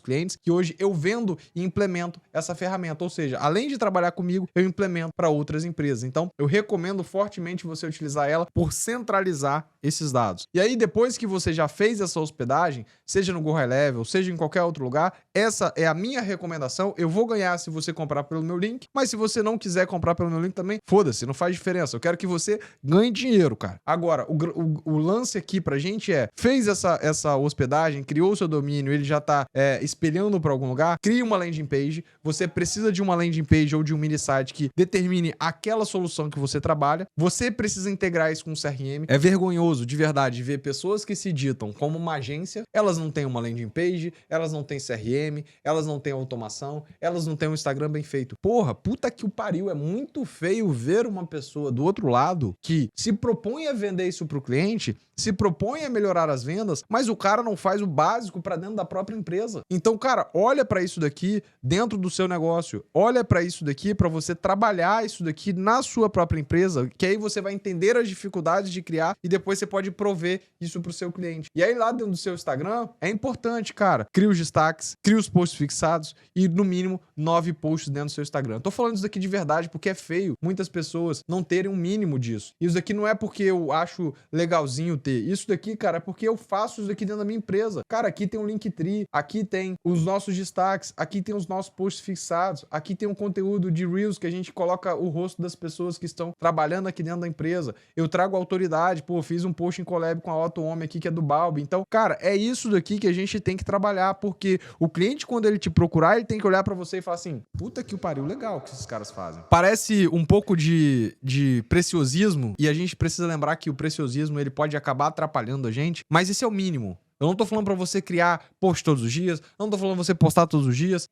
clientes que hoje eu vendo e implemento essa ferramenta. Ou seja, além de trabalhar comigo, eu implemento para outras empresas. Então, eu recomendo fortemente você utilizar ela por centralizar esses dados. E aí, depois que você já fez essa hospedagem, seja no Go High Level, seja em qualquer outro lugar, essa é a minha recomendação. Eu vou ganhar se você comprar pelo meu link, mas se você não quiser comprar pelo meu link também, foda-se, não faz diferença. Eu quero que você ganhe dinheiro, cara. Agora, o lance aqui pra gente é, fez essa hospedagem, criou o seu domínio, ele já tá espelhando para algum lugar, cria uma landing page. Você precisa de uma landing page ou de um mini site que determine aquela solução que você trabalha. Você precisa integrar isso com o CRM. É vergonhoso, de verdade, ver pessoas que se ditam como uma agência, elas não têm uma landing page, elas não têm CRM, elas não têm automação, elas não têm um Instagram bem feito. Porra, puta que o pariu, é muito feio ver uma pessoa do outro lado que se propõe a vender isso pro cliente, se propõe a melhorar as vendas, mas o cara não faz o básico para dentro da própria empresa. Então, cara, olha para isso daqui dentro do seu negócio. Olha para isso daqui para você trabalhar isso daqui na sua própria empresa, que aí você vai entender as dificuldades de criar e depois você pode prover isso pro seu cliente. E aí lá dentro do seu Instagram, é importante, cara, cria os destaques, cria os posts fixados e no mínimo 9 posts dentro do seu Instagram. Tô falando isso daqui de verdade porque é feio muitas pessoas não terem um mínimo disso. Isso daqui não é porque eu acho legalzinho ter. Isso daqui, cara, é porque eu faço isso daqui dentro da minha empresa. Cara, aqui tem um Linktree, aqui tem os nossos destaques, aqui tem os nossos posts fixados, aqui tem um conteúdo de Reels que a gente coloca o rosto das pessoas que estão trabalhando aqui dentro da empresa. Eu trago autoridade, pô, fiz um post em collab com a Otto Homem aqui que é do Balbi. Então, cara, é isso daqui que a gente tem que trabalhar, porque o cliente, quando ele te procurar, ele tem que olhar pra você e falar assim, puta que o pariu, legal o que esses caras fazem. Parece um pouco de preciosismo e a gente precisa lembrar que o preciosismo, ele pode acabar atrapalhando a gente, mas esse é o mínimo. Eu não tô falando pra você criar post todos os dias, não tô falando pra você postar todos os dias,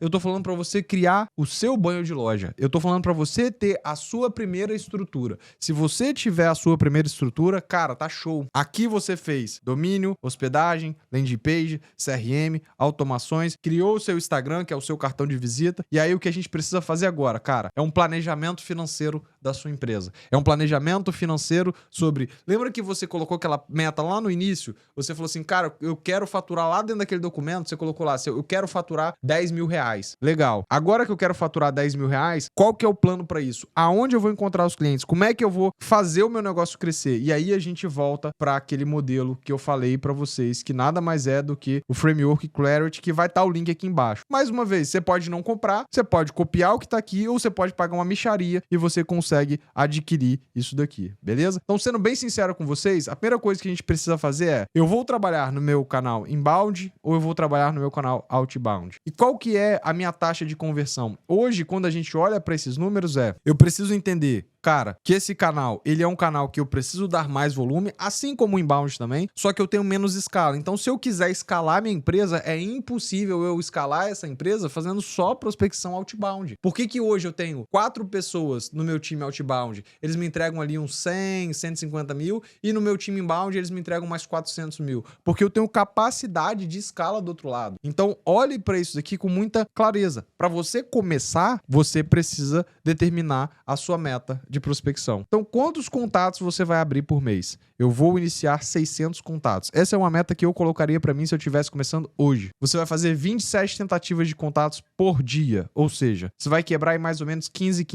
eu tô falando pra você criar o seu banho de loja. Eu tô falando pra você ter a sua primeira estrutura. Se você tiver a sua primeira estrutura, cara, tá show. Aqui você fez domínio, hospedagem, landing page, CRM, automações, criou o seu Instagram, que é o seu cartão de visita, e aí o que a gente precisa fazer agora, cara, é um planejamento financeiro da sua empresa. É um planejamento financeiro sobre... Lembra que você colocou aquela meta lá no início? Você falou assim, cara, eu quero faturar lá dentro daquele documento, você colocou lá, eu quero faturar 10 mil reais. Legal. Agora que eu quero faturar 10 mil reais, qual que é o plano para isso? Aonde eu vou encontrar os clientes? Como é que eu vou fazer o meu negócio crescer? E aí a gente volta para aquele modelo que eu falei para vocês, que nada mais é do que o Framework Clarity, que vai estar o link aqui embaixo. Mais uma vez, você pode não comprar, você pode copiar o que tá aqui, ou você pode pagar uma mixaria e você consegue adquirir isso daqui, beleza? Então, sendo bem sincero com vocês, a primeira coisa que a gente precisa fazer é, eu vou trabalhar no meu canal inbound ou eu vou trabalhar no meu canal outbound? E qual que é a minha taxa de conversão? Hoje, quando a gente olha para esses números, eu preciso entender, cara, que esse canal, ele é um canal que eu preciso dar mais volume, assim como o inbound também, só que eu tenho menos escala. Então, se eu quiser escalar minha empresa, é impossível eu escalar essa empresa fazendo só prospecção outbound. Por que que hoje eu tenho 4 pessoas no meu time outbound? Eles me entregam ali uns 100, 150 mil e no meu time inbound eles me entregam mais 400 mil. Porque eu tenho capacidade de escala do outro lado. Então, olhe para isso aqui com muita clareza. Para você começar, você precisa determinar a sua meta de prospecção. Então, quantos contatos você vai abrir por mês? Eu vou iniciar 600 contatos. Essa é uma meta que eu colocaria para mim se eu estivesse começando hoje. Você vai fazer 27 tentativas de contatos por dia, ou seja, você vai quebrar em mais ou menos 15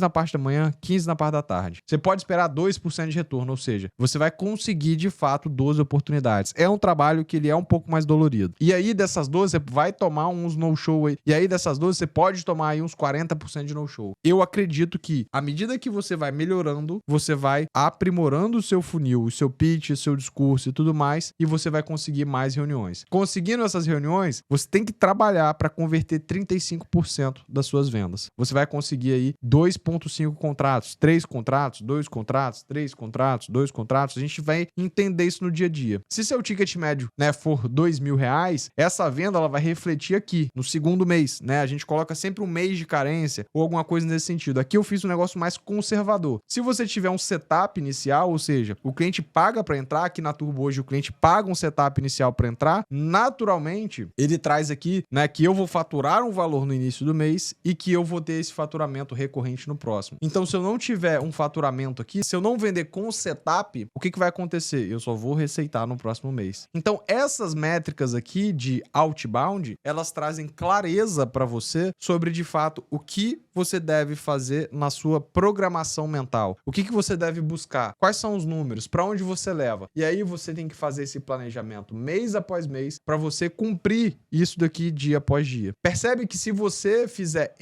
na parte da manhã, 15 na parte da tarde. Você pode esperar 2% de retorno, ou seja, você vai conseguir de fato 12 oportunidades. É um trabalho que ele é um pouco mais dolorido. E aí dessas 12 você vai tomar uns no-show aí. E aí dessas 12 você pode tomar aí uns 40% de no-show. Eu acredito que à medida que você vai melhorando, você vai aprimorando o seu funil, o seu pitch, o seu discurso e tudo mais, e você vai conseguir mais reuniões. Conseguindo essas reuniões, você tem que trabalhar para converter 35% das suas vendas. Você vai conseguir aí 2,5 contratos, 3 contratos, 2 contratos, 3 contratos, 2 contratos. A gente vai entender isso no dia a dia. Se seu ticket médio, for R$2.000, essa venda ela vai refletir aqui no segundo mês, A gente coloca sempre um mês de carência ou alguma coisa nesse sentido. Aqui eu fiz um negócio mais conservador. Se você tiver um setup inicial, ou seja, o cliente paga para entrar, aqui na Turbo hoje o cliente paga um setup inicial para entrar, naturalmente ele traz aqui, né, que eu vou faturar um valor no início do mês e que eu vou ter esse faturamento recorrente no próximo. Então, se eu não tiver um faturamento aqui, se eu não vender com o setup, o que vai acontecer? Eu só vou receitar no próximo mês. Então, essas métricas aqui de outbound, elas trazem clareza para você sobre, de fato, o que você deve fazer na sua programação mental. O que você deve buscar? Quais são os números? Para onde você leva? E aí você tem que fazer esse planejamento mês após mês para você cumprir isso daqui dia após dia. Percebe que se você fizer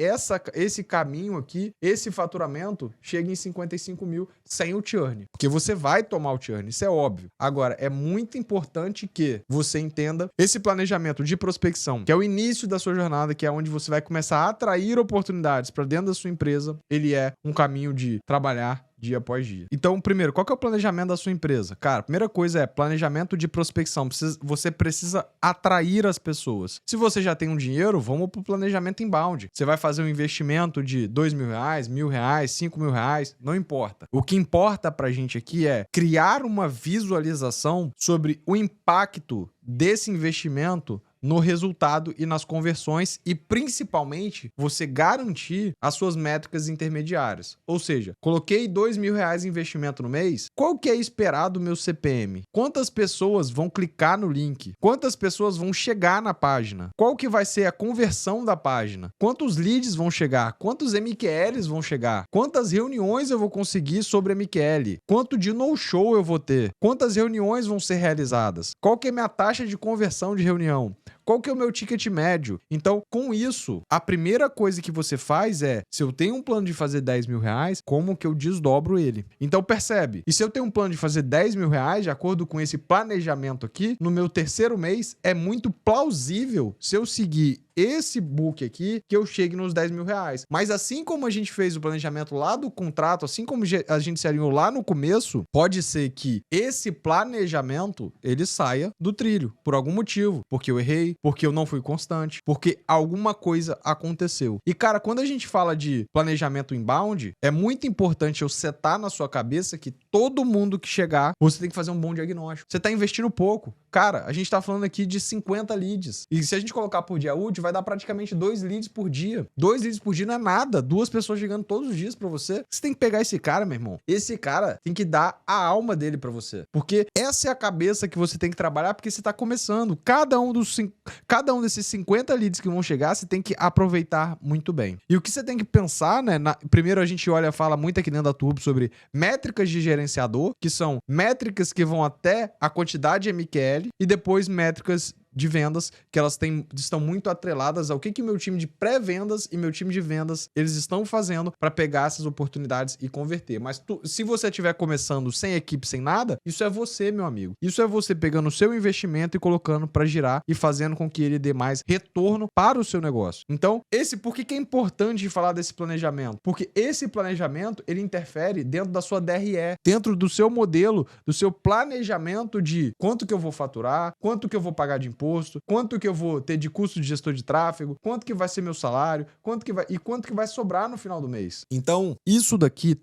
esse caminho aqui, esse faturamento chega em 55 mil sem o churn. Porque você vai tomar o churn, isso é óbvio. Agora, é muito importante que você entenda esse planejamento de prospecção, que é o início da sua jornada, que é onde você vai começar a atrair oportunidades para dentro da sua empresa. Ele é um caminho de trabalhar dia após dia. Então, primeiro, qual que é o planejamento da sua empresa? Cara, a primeira coisa é planejamento de prospecção. Você precisa atrair as pessoas. Se você já tem um dinheiro, vamos para o planejamento inbound. Você vai fazer um investimento de R$2.000, R$1.000, R$5.000, não importa. O que importa pra gente aqui é criar uma visualização sobre o impacto desse investimento no resultado e nas conversões e, principalmente, você garantir as suas métricas intermediárias. Ou seja, coloquei R$2.000 em investimento no mês, qual que é esperado o meu CPM? Quantas pessoas vão clicar no link? Quantas pessoas vão chegar na página? Qual que vai ser a conversão da página? Quantos leads vão chegar? Quantos MQLs vão chegar? Quantas reuniões eu vou conseguir sobre MQL? Quanto de no-show eu vou ter? Quantas reuniões vão ser realizadas? Qual que é a minha taxa de conversão de reunião? Qual que é o meu ticket médio? Então, com isso, a primeira coisa que você faz é, se eu tenho um plano de fazer R$10.000, como que eu desdobro ele? Então, percebe? E se eu tenho um plano de fazer R$10.000, de acordo com esse planejamento aqui, no meu terceiro mês, é muito plausível se eu seguir esse book aqui, que eu chegue nos R$10.000. Mas assim como a gente fez o planejamento lá do contrato, assim como a gente se alinhou lá no começo, pode ser que esse planejamento, ele saia do trilho, por algum motivo. Porque eu errei, porque eu não fui constante, porque alguma coisa aconteceu. E, cara, quando a gente fala de planejamento inbound, é muito importante eu setar na sua cabeça que todo mundo que chegar, você tem que fazer um bom diagnóstico. Você tá investindo pouco. Cara, a gente tá falando aqui de 50 leads. E se a gente colocar por dia útil, vai dar praticamente 2 leads por dia. 2 leads por dia não é nada. 2 pessoas chegando todos os dias pra você. Você tem que pegar esse cara, meu irmão. Esse cara tem que dar a alma dele pra você. Porque essa é a cabeça que você tem que trabalhar, porque você tá começando. Cada um desses 50 leads que vão chegar, você tem que aproveitar muito bem. E o que você tem que pensar, né? Primeiro a gente fala muito aqui dentro da Turbo sobre métricas de gerenciador, que são métricas que vão até a quantidade de MQL, e depois métricas de vendas, que elas estão muito atreladas ao que meu time de pré-vendas e meu time de vendas eles estão fazendo para pegar essas oportunidades e converter. Mas se você estiver começando sem equipe, sem nada, isso é você, meu amigo. Isso é você pegando o seu investimento e colocando para girar e fazendo com que ele dê mais retorno para o seu negócio. Então, por que é importante falar desse planejamento? Porque esse planejamento, ele interfere dentro da sua DRE, dentro do seu modelo, do seu planejamento de quanto que eu vou faturar, quanto que eu vou pagar de imposto, quanto que eu vou ter de custo de gestor de tráfego, quanto que vai ser meu salário, quanto que vai sobrar no final do mês. Então,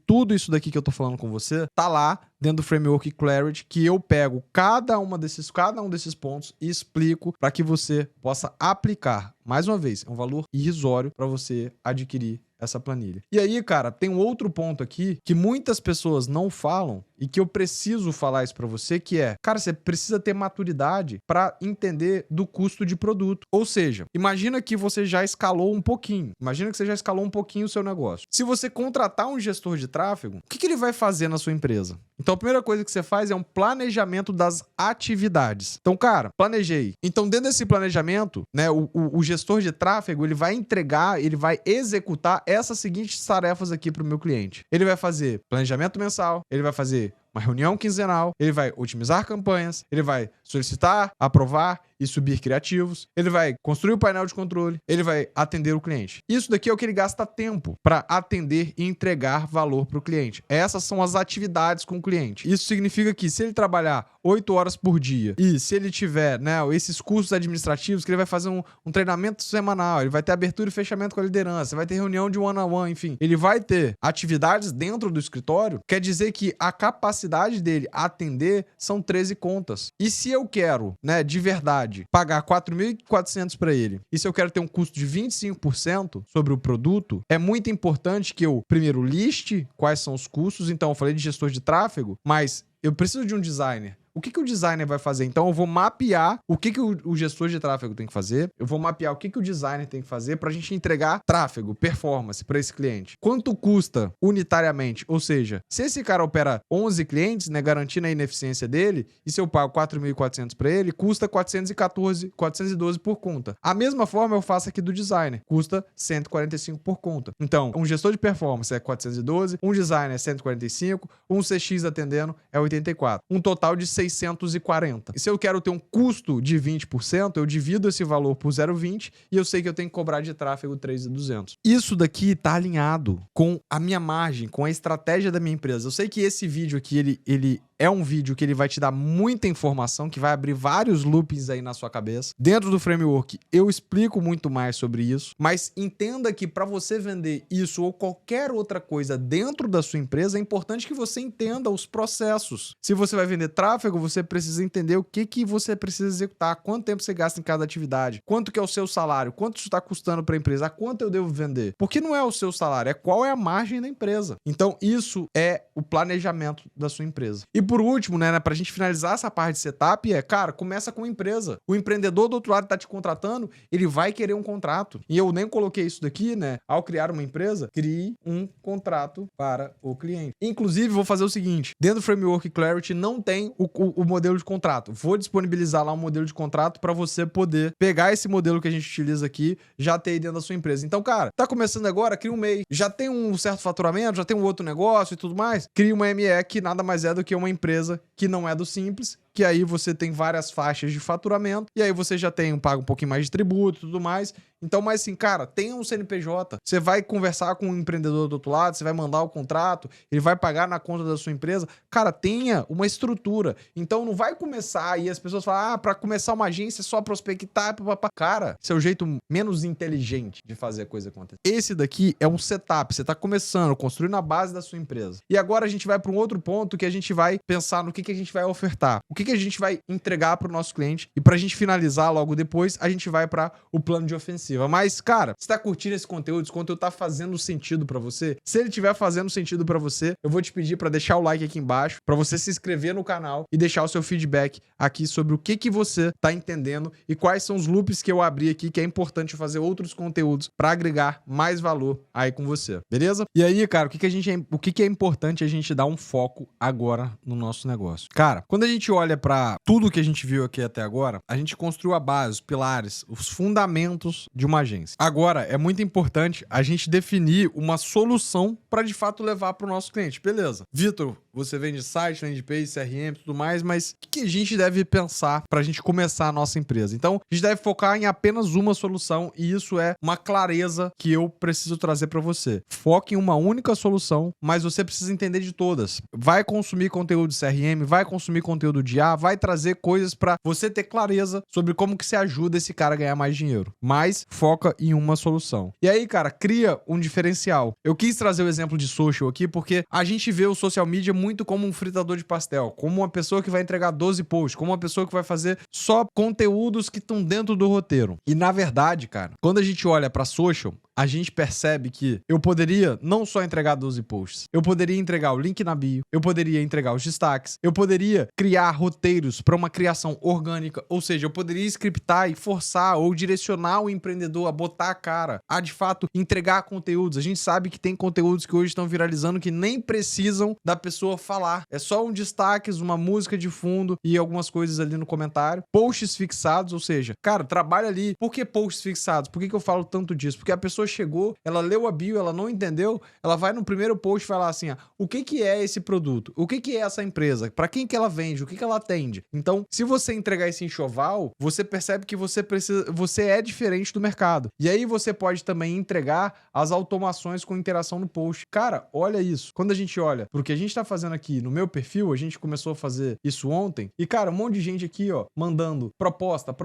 tudo isso daqui que eu tô falando com você, tá lá dentro do framework Clarity, que eu pego cada um desses pontos e explico para que você possa aplicar. Mais uma vez, é um valor irrisório para você adquirir essa planilha. E aí, cara, tem um outro ponto aqui que muitas pessoas não falam e que eu preciso falar isso pra você, que é, cara, você precisa ter maturidade pra entender do custo de produto. Ou seja, imagina que você já escalou um pouquinho. Imagina que você já escalou um pouquinho o seu negócio. Se você contratar um gestor de tráfego, o que ele vai fazer na sua empresa? Então, a primeira coisa que você faz é um planejamento das atividades. Então, cara, planejei. Então, dentro desse planejamento, né, o gestor de tráfego, ele vai executar essas seguintes tarefas aqui para o meu cliente. Ele vai fazer planejamento mensal, ele vai fazer uma reunião quinzenal, ele vai otimizar campanhas, ele vai solicitar, aprovar e subir criativos, ele vai construir o painel de controle, ele vai atender o cliente. Isso daqui é o que ele gasta tempo para atender e entregar valor para o cliente. Essas são as atividades com o cliente. Isso significa que se ele trabalhar 8 horas por dia e se ele tiver, né, esses cursos administrativos, que ele vai fazer um treinamento semanal, ele vai ter abertura e fechamento com a liderança, vai ter reunião de one-on-one, enfim, ele vai ter atividades dentro do escritório, quer dizer que a capacidade dele atender são 13 contas. E se eu quero, né, de verdade, pagar 4.400 para ele, e se eu quero ter um custo de 25% sobre o produto, é muito importante que eu primeiro liste quais são os custos. Então eu falei de gestor de tráfego, mas eu preciso de um designer. O que o designer vai fazer? Então eu vou mapear o que o gestor de tráfego tem que fazer, eu vou mapear o que o designer tem que fazer para a gente entregar tráfego, performance para esse cliente. Quanto custa unitariamente? Ou seja, se esse cara opera 11 clientes, né, garantindo a ineficiência dele, e se eu pago 4.400 para ele, custa 412 por conta. A mesma forma eu faço aqui do designer, custa 145 por conta. Então, um gestor de performance é 412, um designer é 145, um CX atendendo é 84. Um total de 640. E se eu quero ter um custo de 20%, eu divido esse valor por 0,20 e eu sei que eu tenho que cobrar de tráfego 3.200. Isso daqui tá alinhado com a minha margem, com a estratégia da minha empresa. Eu sei que esse vídeo aqui, ele é um vídeo que ele vai te dar muita informação, que vai abrir vários loopings aí na sua cabeça. Dentro do framework, eu explico muito mais sobre isso, mas entenda que para você vender isso ou qualquer outra coisa dentro da sua empresa, é importante que você entenda os processos. Se você vai vender tráfego, você precisa entender o que você precisa executar, quanto tempo você gasta em cada atividade, quanto que é o seu salário, quanto isso está custando para a empresa, a quanto eu devo vender. Porque não é o seu salário, é qual é a margem da empresa. Então, isso é o planejamento da sua empresa. E por último, né, pra gente finalizar essa parte de setup, cara, começa com a empresa. O empreendedor do outro lado tá te contratando, ele vai querer um contrato. E eu nem coloquei isso daqui, né? Ao criar uma empresa, crie um contrato para o cliente. Inclusive, vou fazer o seguinte, dentro do Framework Clarity não tem o modelo de contrato. Vou disponibilizar lá um modelo de contrato para você poder pegar esse modelo que a gente utiliza aqui, já ter aí dentro da sua empresa. Então, cara, tá começando agora, cria um MEI. Já tem um certo faturamento, já tem um outro negócio e tudo mais, cria uma ME, que nada mais é do que uma empresa que não é do Simples, que aí você tem várias faixas de faturamento, e aí você já paga um pouquinho mais de tributo e tudo mais. Então, mas assim, cara, tenha um CNPJ. Você vai conversar com o empreendedor do outro lado, você vai mandar o contrato, ele vai pagar na conta da sua empresa. Cara, tenha uma estrutura. Então, não vai começar aí as pessoas falam, pra começar uma agência é só prospectar, papapá. Cara, esse é o jeito menos inteligente de fazer a coisa acontecer. Esse daqui é um setup. Você tá começando, construindo a base da sua empresa. E agora a gente vai para um outro ponto que a gente vai pensar no que a gente vai ofertar. O que a gente vai entregar para o nosso cliente. E pra gente finalizar logo depois, a gente vai para o plano de ofensiva. Mas, cara, você tá curtindo esse conteúdo tá fazendo sentido para você? Se ele estiver fazendo sentido para você, eu vou te pedir para deixar o like aqui embaixo, para você se inscrever no canal e deixar o seu feedback aqui sobre o que você tá entendendo e quais são os loops que eu abri aqui, que é importante fazer outros conteúdos para agregar mais valor aí com você, beleza? E aí, cara, o que é importante a gente dar um foco agora no nosso negócio? Cara, quando a gente olha para tudo que a gente viu aqui até agora, a gente construiu a base, os pilares, os fundamentos de uma agência. Agora, é muito importante a gente definir uma solução para de fato levar para o nosso cliente. Beleza. Vitor, você vende site, landing page, CRM e tudo mais, mas o que a gente deve pensar para a gente começar a nossa empresa? Então, a gente deve focar em apenas uma solução e isso é uma clareza que eu preciso trazer para você. Foque em uma única solução, mas você precisa entender de todas. Vai consumir conteúdo de CRM, vai consumir conteúdo de IA, vai trazer coisas para você ter clareza sobre como que você ajuda esse cara a ganhar mais dinheiro. Mas foca em uma solução. E aí, cara, cria um diferencial. Eu quis trazer o exemplo de social aqui porque a gente vê o social media muito como um fritador de pastel, como uma pessoa que vai entregar 12 posts, como uma pessoa que vai fazer só conteúdos que estão dentro do roteiro. E na verdade, cara, quando a gente olha para social, a gente percebe que eu poderia não só entregar 12 posts, eu poderia entregar o link na bio, eu poderia entregar os destaques, eu poderia criar roteiros para uma criação orgânica, ou seja, eu poderia scriptar e forçar ou direcionar o empreendedor a botar a cara, a de fato entregar conteúdos. A gente sabe que tem conteúdos que hoje estão viralizando que nem precisam da pessoa falar. É só um destaques, uma música de fundo e algumas coisas ali no comentário. Posts fixados, ou seja, cara, trabalha ali. Por que posts fixados? Por que eu falo tanto disso? Porque a pessoa chegou, ela leu a bio, ela não entendeu, ela vai no primeiro post e vai lá assim, o que é esse produto? O que é essa empresa? Para quem que ela vende? O que ela atende? Então, se você entregar esse enxoval, você percebe que você é diferente do mercado. E aí você pode também entregar as automações com interação no post. Cara, olha isso. Quando a gente olha pro que a gente tá fazendo aqui no meu perfil, a gente começou a fazer isso ontem, e cara, um monte de gente aqui, ó, mandando proposta.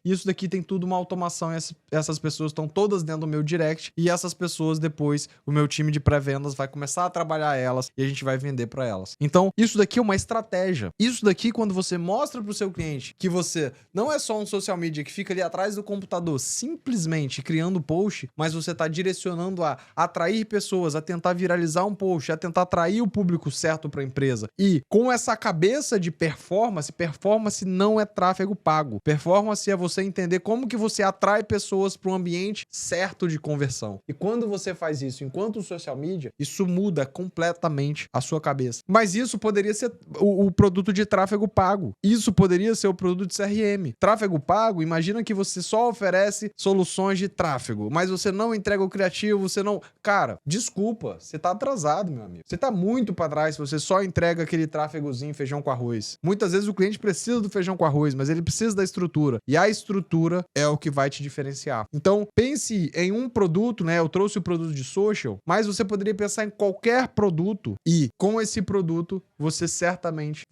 E isso daqui tem tudo uma automação, e essas pessoas estão todas dentro do meu direct, e essas pessoas depois, o meu time de pré-vendas vai começar a trabalhar elas e a gente vai vender para elas. Então, isso daqui é uma estratégia. Isso daqui, quando você mostra pro seu cliente que você não é só um social media que fica ali atrás do computador simplesmente criando post, mas você tá direcionando a atrair pessoas, a tentar viralizar um post, a tentar atrair o público certo para a empresa. E com essa cabeça de performance não é tráfego pago. Performance é você entender como que você atrai pessoas para um ambiente certo de conversão. E quando você faz isso enquanto social media, isso muda completamente a sua cabeça. Mas isso poderia ser o produto de tráfego pago. Isso poderia ser o produto de CRM. Tráfego pago, imagina que você só oferece soluções de tráfego, mas você não entrega o criativo, você não... Cara, desculpa, você tá atrasado, meu amigo. Você tá muito pra trás se você só entrega aquele tráfegozinho feijão com arroz. Muitas vezes o cliente precisa do feijão com arroz, mas ele precisa da estrutura. E a estrutura é o que vai te diferenciar. Então, pense em um produto, né? Eu trouxe o produto de social, mas você poderia pensar em qualquer produto e com esse produto, você certamente,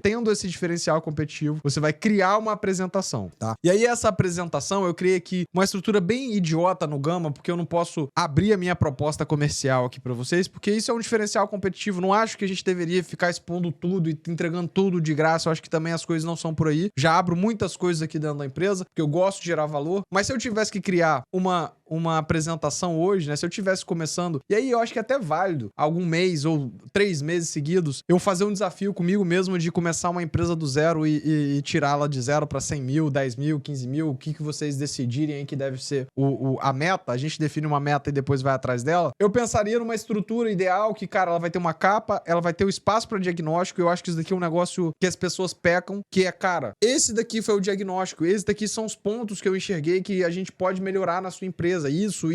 tendo esse diferencial competitivo, você vai criar uma apresentação, tá? E aí essa apresentação, eu criei aqui uma estrutura bem idiota no Gama, porque eu não posso abrir a minha proposta comercial aqui pra vocês, porque isso é um diferencial competitivo. Não acho que a gente deveria ficar expondo tudo e entregando tudo de graça. Eu acho que também as coisas não são por aí. Já abro muitas coisas aqui dentro da empresa, porque eu gosto de gerar valor, mas se eu tivesse que criar uma apresentação hoje, né? Se eu tivesse começando, e aí eu acho que é até válido, algum mês ou 3 meses seguidos, eu fazer um desafio comigo mesmo de começar uma empresa do zero e tirá-la de 0 para 100 mil, 10 mil, 15 mil, o que vocês decidirem aí que deve ser a meta. A gente define uma meta e depois vai atrás dela. Eu pensaria numa estrutura ideal que, cara, ela vai ter uma capa, ela vai ter o espaço para diagnóstico. Eu acho que isso daqui é um negócio que as pessoas pecam, que é, cara, esse daqui foi o diagnóstico, esse daqui são os pontos que eu enxerguei que a gente pode melhorar na sua empresa. Isso.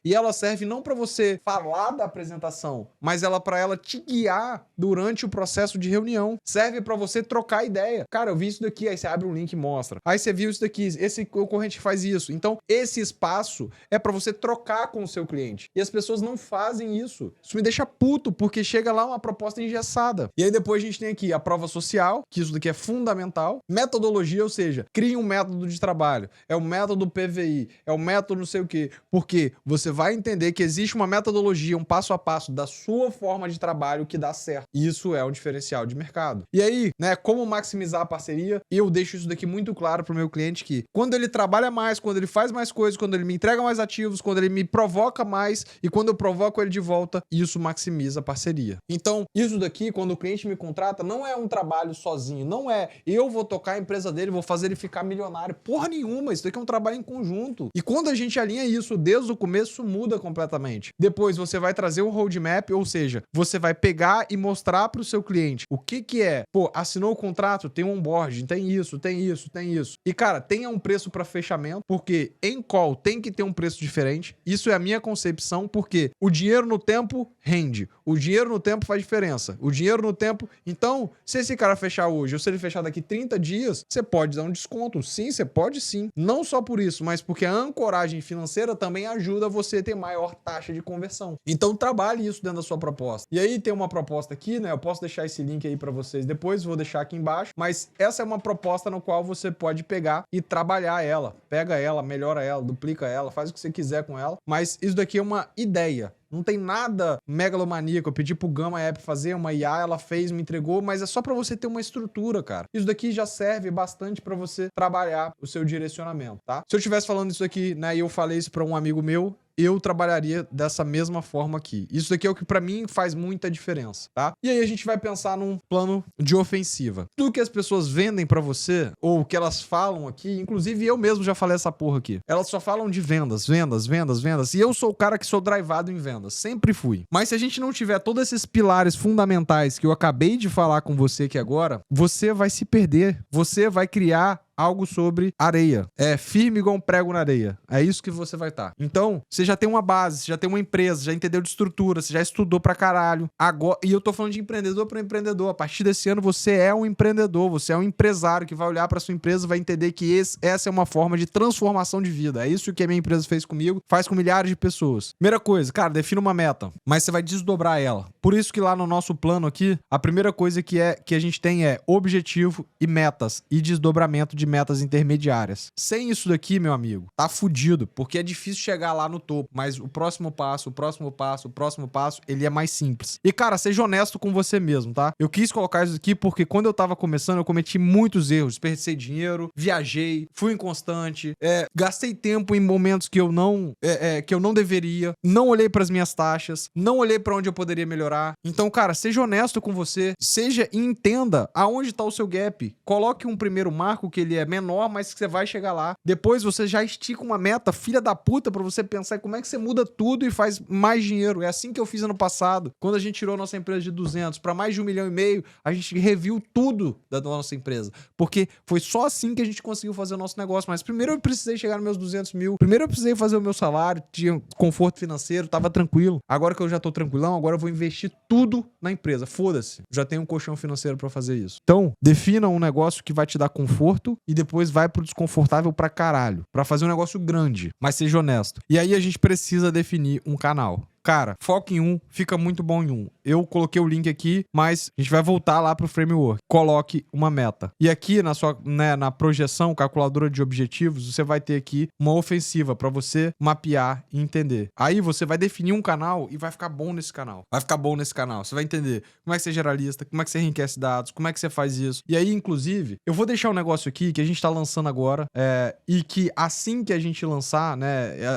E ela serve não para você falar da apresentação, mas para ela te guiar durante o processo de reunião. Serve para você trocar ideia. Cara, eu vi isso daqui, aí você abre um link e mostra. Aí você viu isso daqui, esse concorrente faz isso. Então, esse espaço é para você trocar com o seu cliente. E as pessoas não fazem isso. Isso me deixa puto, porque chega lá uma proposta engessada. E aí depois a gente tem aqui a prova social, que isso daqui é fundamental. Metodologia, ou seja, crie um método de trabalho. É o método PVI, é o método não sei o quê. Porque você vai entender que existe uma metodologia, um passo a passo da sua forma de trabalho que dá certo. Isso é um diferencial de mercado. E aí, né, como maximizar a parceria? Eu deixo isso daqui muito claro pro meu cliente que quando ele trabalha mais, quando ele faz mais coisas, quando ele me entrega mais ativos, quando ele me provoca mais e quando eu provoco ele de volta, isso maximiza a parceria. Então, isso daqui, quando o cliente me contrata, não é um trabalho sozinho, não é eu vou tocar a empresa dele, vou fazer ele ficar milionário. Porra nenhuma, isso daqui é um trabalho em conjunto. E quando a gente alinha isso desde o começo, muda completamente. Depois você vai trazer um roadmap, ou seja, você vai pegar e mostrar para o seu cliente o que é. Pô, assinou o contrato, tem um onboarding, tem isso. E cara, tenha um preço para fechamento, porque em call tem que ter um preço diferente. Isso é a minha concepção, porque o dinheiro no tempo rende. O dinheiro no tempo faz diferença. O dinheiro no tempo... Então, se esse cara fechar hoje ou se ele fechar daqui 30 dias, você pode dar um desconto. Sim, você pode sim. Não só por isso, mas porque a ancoragem financeira também ajuda você a ter maior taxa de conversão. Então, trabalhe isso dentro da sua proposta. E aí tem uma proposta aqui, né? Eu posso deixar esse link aí para vocês depois, vou deixar aqui embaixo. Mas essa é uma proposta no qual você pode pegar e trabalhar ela. Pega ela, melhora ela, duplica ela, faz o que você quiser com ela. Mas isso daqui é uma ideia. Não tem nada megalomaníaco. Eu pedi pro Gama App fazer uma IA, ela fez, me entregou, mas é só pra você ter uma estrutura, cara. Isso daqui já serve bastante pra você trabalhar o seu direcionamento, tá? Se eu estivesse falando isso aqui, né, e eu falei isso pra um amigo meu, eu trabalharia dessa mesma forma aqui. Isso daqui é o que pra mim faz muita diferença, tá? E aí a gente vai pensar num plano de ofensiva. Tudo que as pessoas vendem pra você, ou o que elas falam aqui, inclusive eu mesmo já falei essa porra aqui. Elas só falam de vendas. E eu sou o cara que sou drivado em vendas. Sempre fui. Mas se a gente não tiver todos esses pilares fundamentais que eu acabei de falar com você aqui agora, você vai se perder. Você vai criar algo sobre areia. É firme igual um prego na areia. É isso que você vai estar. Então, você já tem uma base, você já tem uma empresa, já entendeu de estrutura, você já estudou pra caralho. Agora, e eu tô falando de empreendedor para empreendedor. A partir desse ano, você é um empreendedor, você é um empresário que vai olhar pra sua empresa e vai entender que essa é uma forma de transformação de vida. É isso que a minha empresa fez comigo, faz com milhares de pessoas. Primeira coisa, cara, defina uma meta, mas você vai desdobrar ela. Por isso que lá no nosso plano aqui, a primeira coisa que a gente tem é objetivo e metas e desdobramento de metas intermediárias. Sem isso daqui, meu amigo, tá fudido, porque é difícil chegar lá no topo, mas o próximo passo, ele é mais simples. E, cara, seja honesto com você mesmo, tá? Eu quis colocar isso aqui porque quando eu tava começando, eu cometi muitos erros, desperdicei dinheiro, viajei, fui inconstante, gastei tempo em momentos que eu não deveria, não olhei pras minhas taxas, não olhei pra onde eu poderia melhorar. Então, cara, seja honesto com você, seja e entenda aonde tá o seu gap. Coloque um primeiro marco que ele é menor, mas que você vai chegar lá. Depois você já estica uma meta, filha da puta, pra você pensar como é que você muda tudo e faz mais dinheiro. É assim que eu fiz ano passado. Quando a gente tirou nossa empresa de 200 para mais de 1,5 milhão, a gente reviu tudo da nossa empresa. Porque foi só assim que a gente conseguiu fazer o nosso negócio. Mas primeiro eu precisei chegar nos meus 200 mil. Primeiro eu precisei fazer o meu salário, tinha conforto financeiro, tava tranquilo. Agora que eu já tô tranquilão, agora eu vou investir tudo na empresa. Foda-se. Já tenho um colchão financeiro para fazer isso. Então, defina um negócio que vai te dar conforto e depois vai pro desconfortável pra caralho. Pra fazer um negócio grande, mas seja honesto. E aí a gente precisa definir um canal. Cara, foca em um, fica muito bom em um. Eu coloquei o link aqui, mas a gente vai voltar lá pro framework. Coloque uma meta. E aqui na sua, na projeção, calculadora de objetivos, você vai ter aqui uma ofensiva para você mapear e entender. Aí você vai definir um canal e vai ficar bom nesse canal. Vai ficar bom nesse canal. Você vai entender como é que você gera lista, como é que você enriquece dados, como é que você faz isso. E aí, inclusive, eu vou deixar um negócio aqui que a gente tá lançando agora, e que assim que a gente lançar,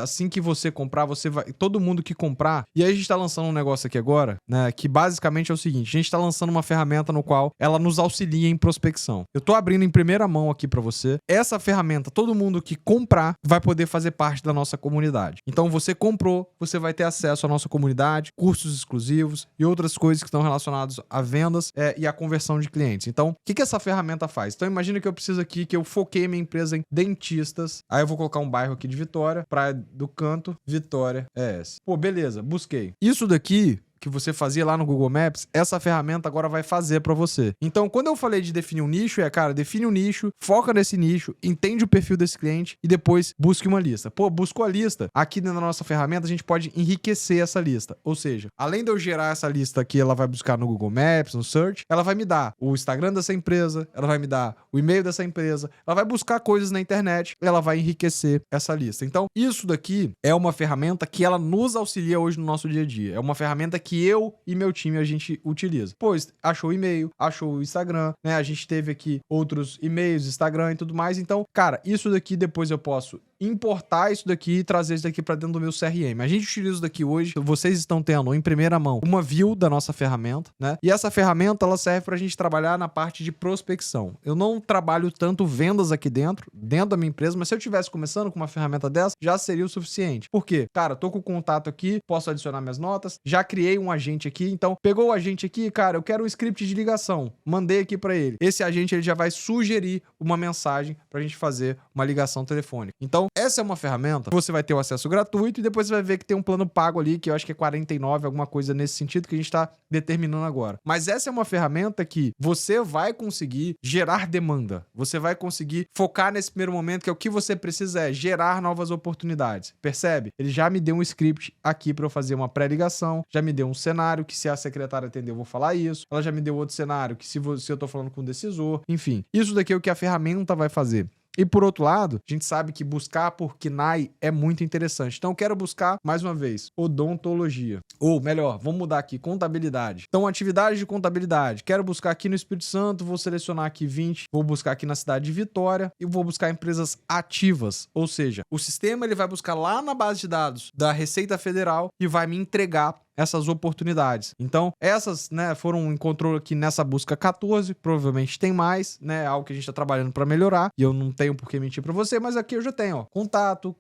assim que você comprar, você vai, todo mundo que comprar. E aí a gente tá lançando um negócio aqui agora, que basicamente é o seguinte, a gente tá lançando uma ferramenta no qual ela nos auxilia em prospecção. Eu tô abrindo em primeira mão aqui pra você. Essa ferramenta, todo mundo que comprar vai poder fazer parte da nossa comunidade. Então você comprou, você vai ter acesso à nossa comunidade, cursos exclusivos e outras coisas que estão relacionadas a vendas e a conversão de clientes. Então, o que essa ferramenta faz? Então imagina que eu preciso aqui, que eu foquei minha empresa em dentistas. Aí eu vou colocar um bairro aqui de Vitória, Praia do Canto, Vitória ES. Pô, beleza. Busquei. Isso daqui que você fazia lá no Google Maps, essa ferramenta agora vai fazer pra você. Então, quando eu falei de definir um nicho, cara, define um nicho, foca nesse nicho, entende o perfil desse cliente e depois busque uma lista. Pô, buscou a lista, aqui dentro da nossa ferramenta a gente pode enriquecer essa lista. Ou seja, além de eu gerar essa lista aqui, ela vai buscar no Google Maps, no Search, ela vai me dar o Instagram dessa empresa, ela vai me dar o e-mail dessa empresa, ela vai buscar coisas na internet, ela vai enriquecer essa lista. Então, isso daqui é uma ferramenta que ela nos auxilia hoje no nosso dia a dia. É uma ferramenta que eu e meu time a gente utiliza. Pois achou o e-mail, achou o Instagram, A gente teve aqui outros e-mails, Instagram e tudo mais. Então, cara, isso daqui depois eu posso importar isso daqui e trazer isso daqui para dentro do meu CRM. A gente utiliza isso daqui hoje, vocês estão tendo em primeira mão uma view da nossa ferramenta, E essa ferramenta, ela serve pra gente trabalhar na parte de prospecção. Eu não trabalho tanto vendas aqui dentro da minha empresa, mas se eu tivesse começando com uma ferramenta dessa, já seria o suficiente. Por quê? Cara, tô com o contato aqui, posso adicionar minhas notas, já criei um agente aqui, então pegou o agente aqui, cara, eu quero um script de ligação, mandei aqui para ele. Esse agente, ele já vai sugerir uma mensagem pra gente fazer uma ligação telefônica. Então, essa é uma ferramenta, você vai ter o acesso gratuito e depois você vai ver que tem um plano pago ali, que eu acho que é 49, alguma coisa nesse sentido que a gente tá determinando agora. Mas essa é uma ferramenta que você vai conseguir gerar demanda, você vai conseguir focar nesse primeiro momento, que é o que você precisa gerar novas oportunidades. Percebe? Ele já me deu um script aqui para eu fazer uma pré-ligação, já me deu um cenário que se a secretária atender eu vou falar isso, ela já me deu outro cenário que se eu tô falando com o decisor, enfim. Isso daqui é o que a ferramenta vai fazer. E por outro lado, a gente sabe que buscar por KNAI é muito interessante. Então eu quero buscar, mais uma vez, odontologia. Ou melhor, vamos mudar aqui, contabilidade. Então atividade de contabilidade. Quero buscar aqui no Espírito Santo, vou selecionar aqui 20, vou buscar aqui na cidade de Vitória e vou buscar empresas ativas. Ou seja, o sistema ele vai buscar lá na base de dados da Receita Federal e vai me entregar essas oportunidades. Então, essas, né, encontrou aqui nessa busca 14, provavelmente tem mais, né, algo que a gente tá trabalhando para melhorar, e eu não tenho por que mentir para você, mas aqui eu já tenho, ó, contato,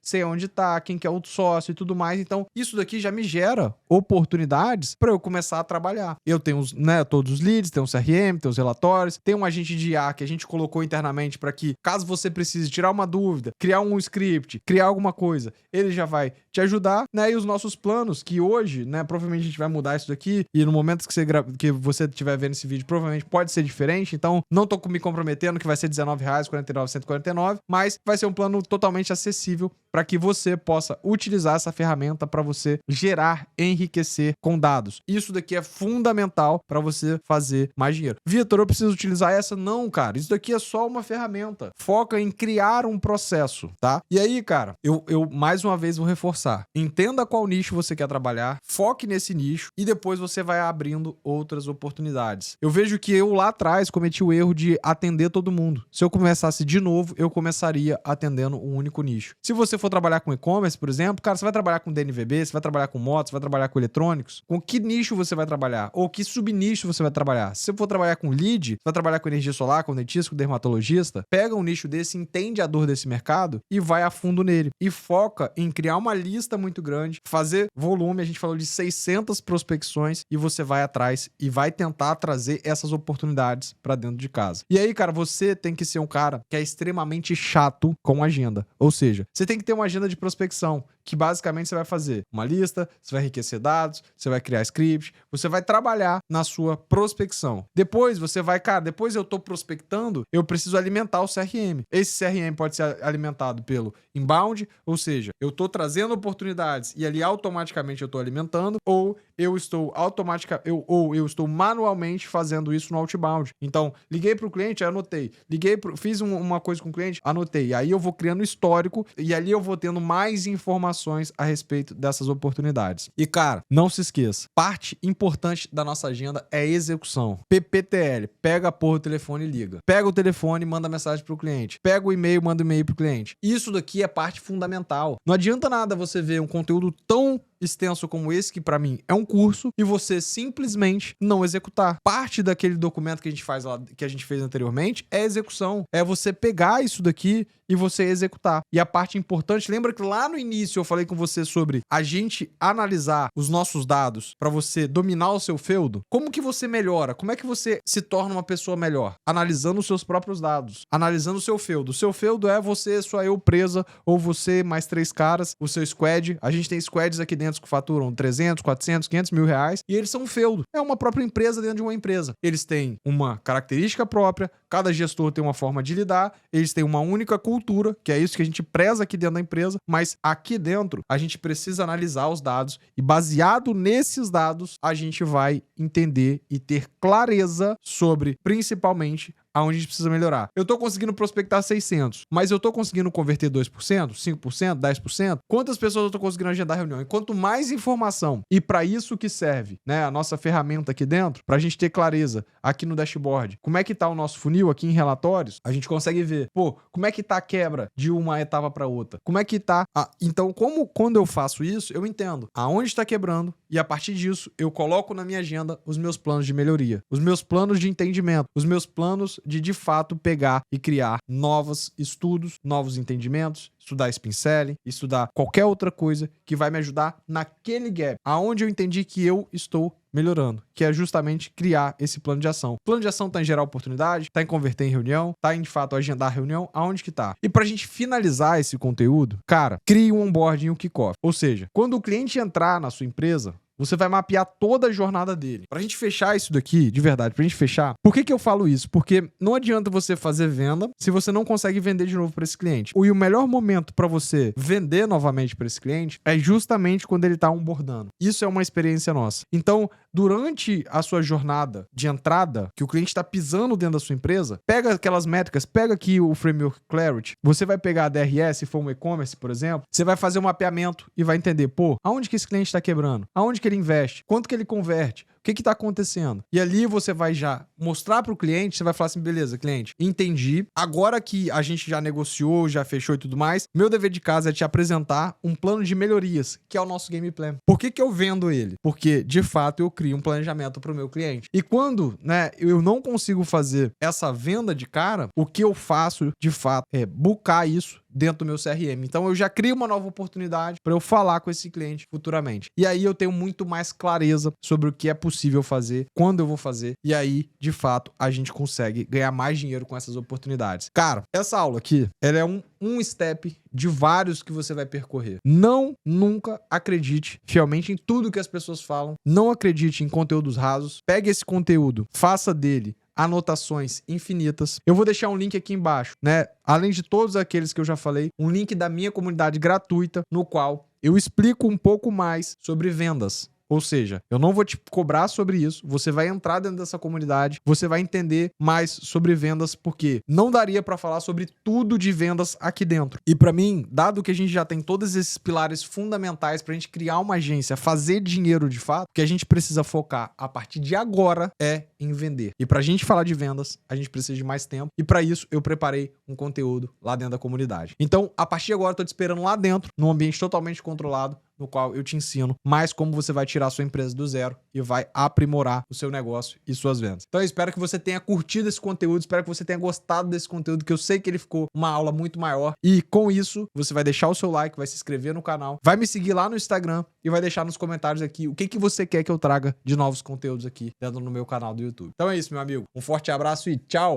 sei onde tá, quem que é o sócio e tudo mais. Então, isso daqui já me gera oportunidades para eu começar a trabalhar. Eu tenho, né, todos os leads, tem um CRM, tem os relatórios, tem um agente de IA que a gente colocou internamente para que, caso você precise tirar uma dúvida, criar um script, criar alguma coisa, ele já vai te ajudar, né? E os nossos planos, que hoje, né, provavelmente a gente vai mudar isso daqui, e no momento que você estiver vendo esse vídeo, provavelmente pode ser diferente, então não tô me comprometendo que vai ser R$19, 49, 149, mas vai ser um plano totalmente acessível para que você possa utilizar essa ferramenta para você gerar, enriquecer com dados. Isso daqui é fundamental para você fazer mais dinheiro. Vitor, eu preciso utilizar essa? Não, cara. Isso daqui é só uma ferramenta. Foca em criar um processo, tá? E aí, cara, eu mais uma vez vou reforçar. Entenda qual nicho você quer trabalhar, foque nesse nicho e depois você vai abrindo outras oportunidades. Eu vejo que eu lá atrás cometi o erro de atender todo mundo. Se eu começasse de novo, eu começaria atendendo um único nicho. Se você for trabalhar com e-commerce, por exemplo, cara, você vai trabalhar com DNVB, você vai trabalhar com motos, você vai trabalhar com eletrônicos, com que nicho você vai trabalhar? Ou que subnicho você vai trabalhar? Se você for trabalhar com lead, você vai trabalhar com energia solar, com dentista, com dermatologista, pega um nicho desse, entende a dor desse mercado e vai a fundo nele. E foca em criar uma lista muito grande, fazer volume, a gente falou de 600 prospecções, e você vai atrás e vai tentar trazer essas oportunidades para dentro de casa. E aí, cara, você tem que ser um cara que é extremamente chato com agenda. Ou seja, você tem que ter uma agenda de prospecção, que basicamente você vai fazer uma lista, você vai enriquecer dados, você vai criar script, você vai trabalhar na sua prospecção. Depois você vai, cara, depois eu tô prospectando, eu preciso alimentar o CRM. Esse CRM pode ser alimentado pelo inbound, ou seja, eu tô trazendo oportunidades e ali automaticamente eu tô alimentando, ou eu estou manualmente fazendo isso no outbound. Então, liguei para o cliente, anotei. Fiz uma coisa com o cliente, anotei. Aí eu vou criando histórico e ali eu vou tendo mais informações a respeito dessas oportunidades. E, cara, não se esqueça, parte importante da nossa agenda é execução. PPTL, pega a porra do telefone e liga. Pega o telefone e manda mensagem pro cliente. Pega o e-mail, manda e-mail pro cliente. Isso daqui é parte fundamental. Não adianta nada você ver um conteúdo tão extenso como esse, que pra mim é um curso, e você simplesmente não executar. Parte daquele documento que a gente faz lá, que a gente fez anteriormente, é execução. É você pegar isso daqui e você executar. E a parte importante, lembra que lá no início eu falei com você sobre a gente analisar os nossos dados para você dominar o seu feudo? Como que você melhora? Como é que você se torna uma pessoa melhor? Analisando os seus próprios dados, analisando o seu feudo. O seu feudo é você, só eu presa, ou você mais 3 caras, o seu squad. A gente tem squads aqui dentro que faturam 300, 400, 500 mil reais, e eles são um feudo. É uma própria empresa dentro de uma empresa. Eles têm uma característica própria, cada gestor tem uma forma de lidar, eles têm uma única cultura, que é isso que a gente preza aqui dentro da empresa, mas aqui dentro a gente precisa analisar os dados e, baseado nesses dados, a gente vai entender e ter clareza sobre, principalmente, aonde a gente precisa melhorar. Eu tô conseguindo prospectar 600, mas eu tô conseguindo converter 2%, 5%, 10%? Quantas pessoas eu tô conseguindo agendar reunião? E quanto mais informação, e para isso que serve, né, a nossa ferramenta aqui dentro, pra gente ter clareza aqui no dashboard, como é que tá o nosso funil aqui em relatórios, a gente consegue ver, como é que tá a quebra de uma etapa para outra? Como é que tá? Então, quando eu faço isso, eu entendo aonde está quebrando, e a partir disso, eu coloco na minha agenda os meus planos de melhoria, os meus planos de entendimento, os meus planos de fato pegar e criar novos estudos, novos entendimentos, estudar spin selling, estudar qualquer outra coisa que vai me ajudar naquele gap, aonde eu entendi que eu estou melhorando, que é justamente criar esse plano de ação. O plano de ação tá em gerar oportunidade, tá em converter em reunião, tá em de fato agendar reunião, aonde que tá? E pra gente finalizar esse conteúdo, cara, crie um onboarding e um kickoff. Ou seja, quando o cliente entrar na sua empresa, você vai mapear toda a jornada dele. Pra gente fechar isso daqui, de verdade, pra gente fechar, por que eu falo isso? Porque não adianta você fazer venda se você não consegue vender de novo pra esse cliente. E o melhor momento pra você vender novamente pra esse cliente é justamente quando ele tá onboardando. Isso é uma experiência nossa. Então, durante a sua jornada de entrada, que o cliente tá pisando dentro da sua empresa, pega aquelas métricas, pega aqui o Framework Clarity, você vai pegar a DRS, se for um e-commerce, por exemplo, você vai fazer um mapeamento e vai entender, aonde que esse cliente tá quebrando? Aonde que ele investe? Quanto que ele converte? O que tá acontecendo? E ali você vai já mostrar pro cliente, você vai falar assim, beleza, cliente, entendi. Agora que a gente já negociou, já fechou e tudo mais, meu dever de casa é te apresentar um plano de melhorias, que é o nosso game plan. Por que eu vendo ele? Porque, de fato, eu crio um planejamento pro meu cliente. E quando, né, eu não consigo fazer essa venda de cara, o que eu faço, de fato, é buscar isso dentro do meu CRM. Então eu já crio uma nova oportunidade para eu falar com esse cliente futuramente. E aí eu tenho muito mais clareza sobre o que é possível fazer, quando eu vou fazer, e aí, de fato, a gente consegue ganhar mais dinheiro com essas oportunidades. Cara, essa aula aqui, ela é um step de vários que você vai percorrer. Nunca acredite fielmente em tudo que as pessoas falam. Não acredite em conteúdos rasos. Pegue esse conteúdo, faça dele anotações infinitas. Eu vou deixar um link aqui embaixo, né? Além de todos aqueles que eu já falei, um link da minha comunidade gratuita, no qual eu explico um pouco mais sobre vendas. Ou seja, eu não vou te cobrar sobre isso, você vai entrar dentro dessa comunidade, você vai entender mais sobre vendas, porque não daria para falar sobre tudo de vendas aqui dentro. E para mim, dado que a gente já tem todos esses pilares fundamentais para a gente criar uma agência, fazer dinheiro de fato, o que a gente precisa focar a partir de agora é em vender. E para a gente falar de vendas, a gente precisa de mais tempo, e para isso eu preparei um conteúdo lá dentro da comunidade. Então, a partir de agora, eu tô te esperando lá dentro, num ambiente totalmente controlado, no qual eu te ensino mais como você vai tirar a sua empresa do zero e vai aprimorar o seu negócio e suas vendas. Então eu espero que você tenha curtido esse conteúdo, espero que você tenha gostado desse conteúdo, que eu sei que ele ficou uma aula muito maior. E com isso, você vai deixar o seu like, vai se inscrever no canal, vai me seguir lá no Instagram e vai deixar nos comentários aqui o que você quer que eu traga de novos conteúdos aqui dentro do meu canal do YouTube. Então é isso, meu amigo. Um forte abraço e tchau!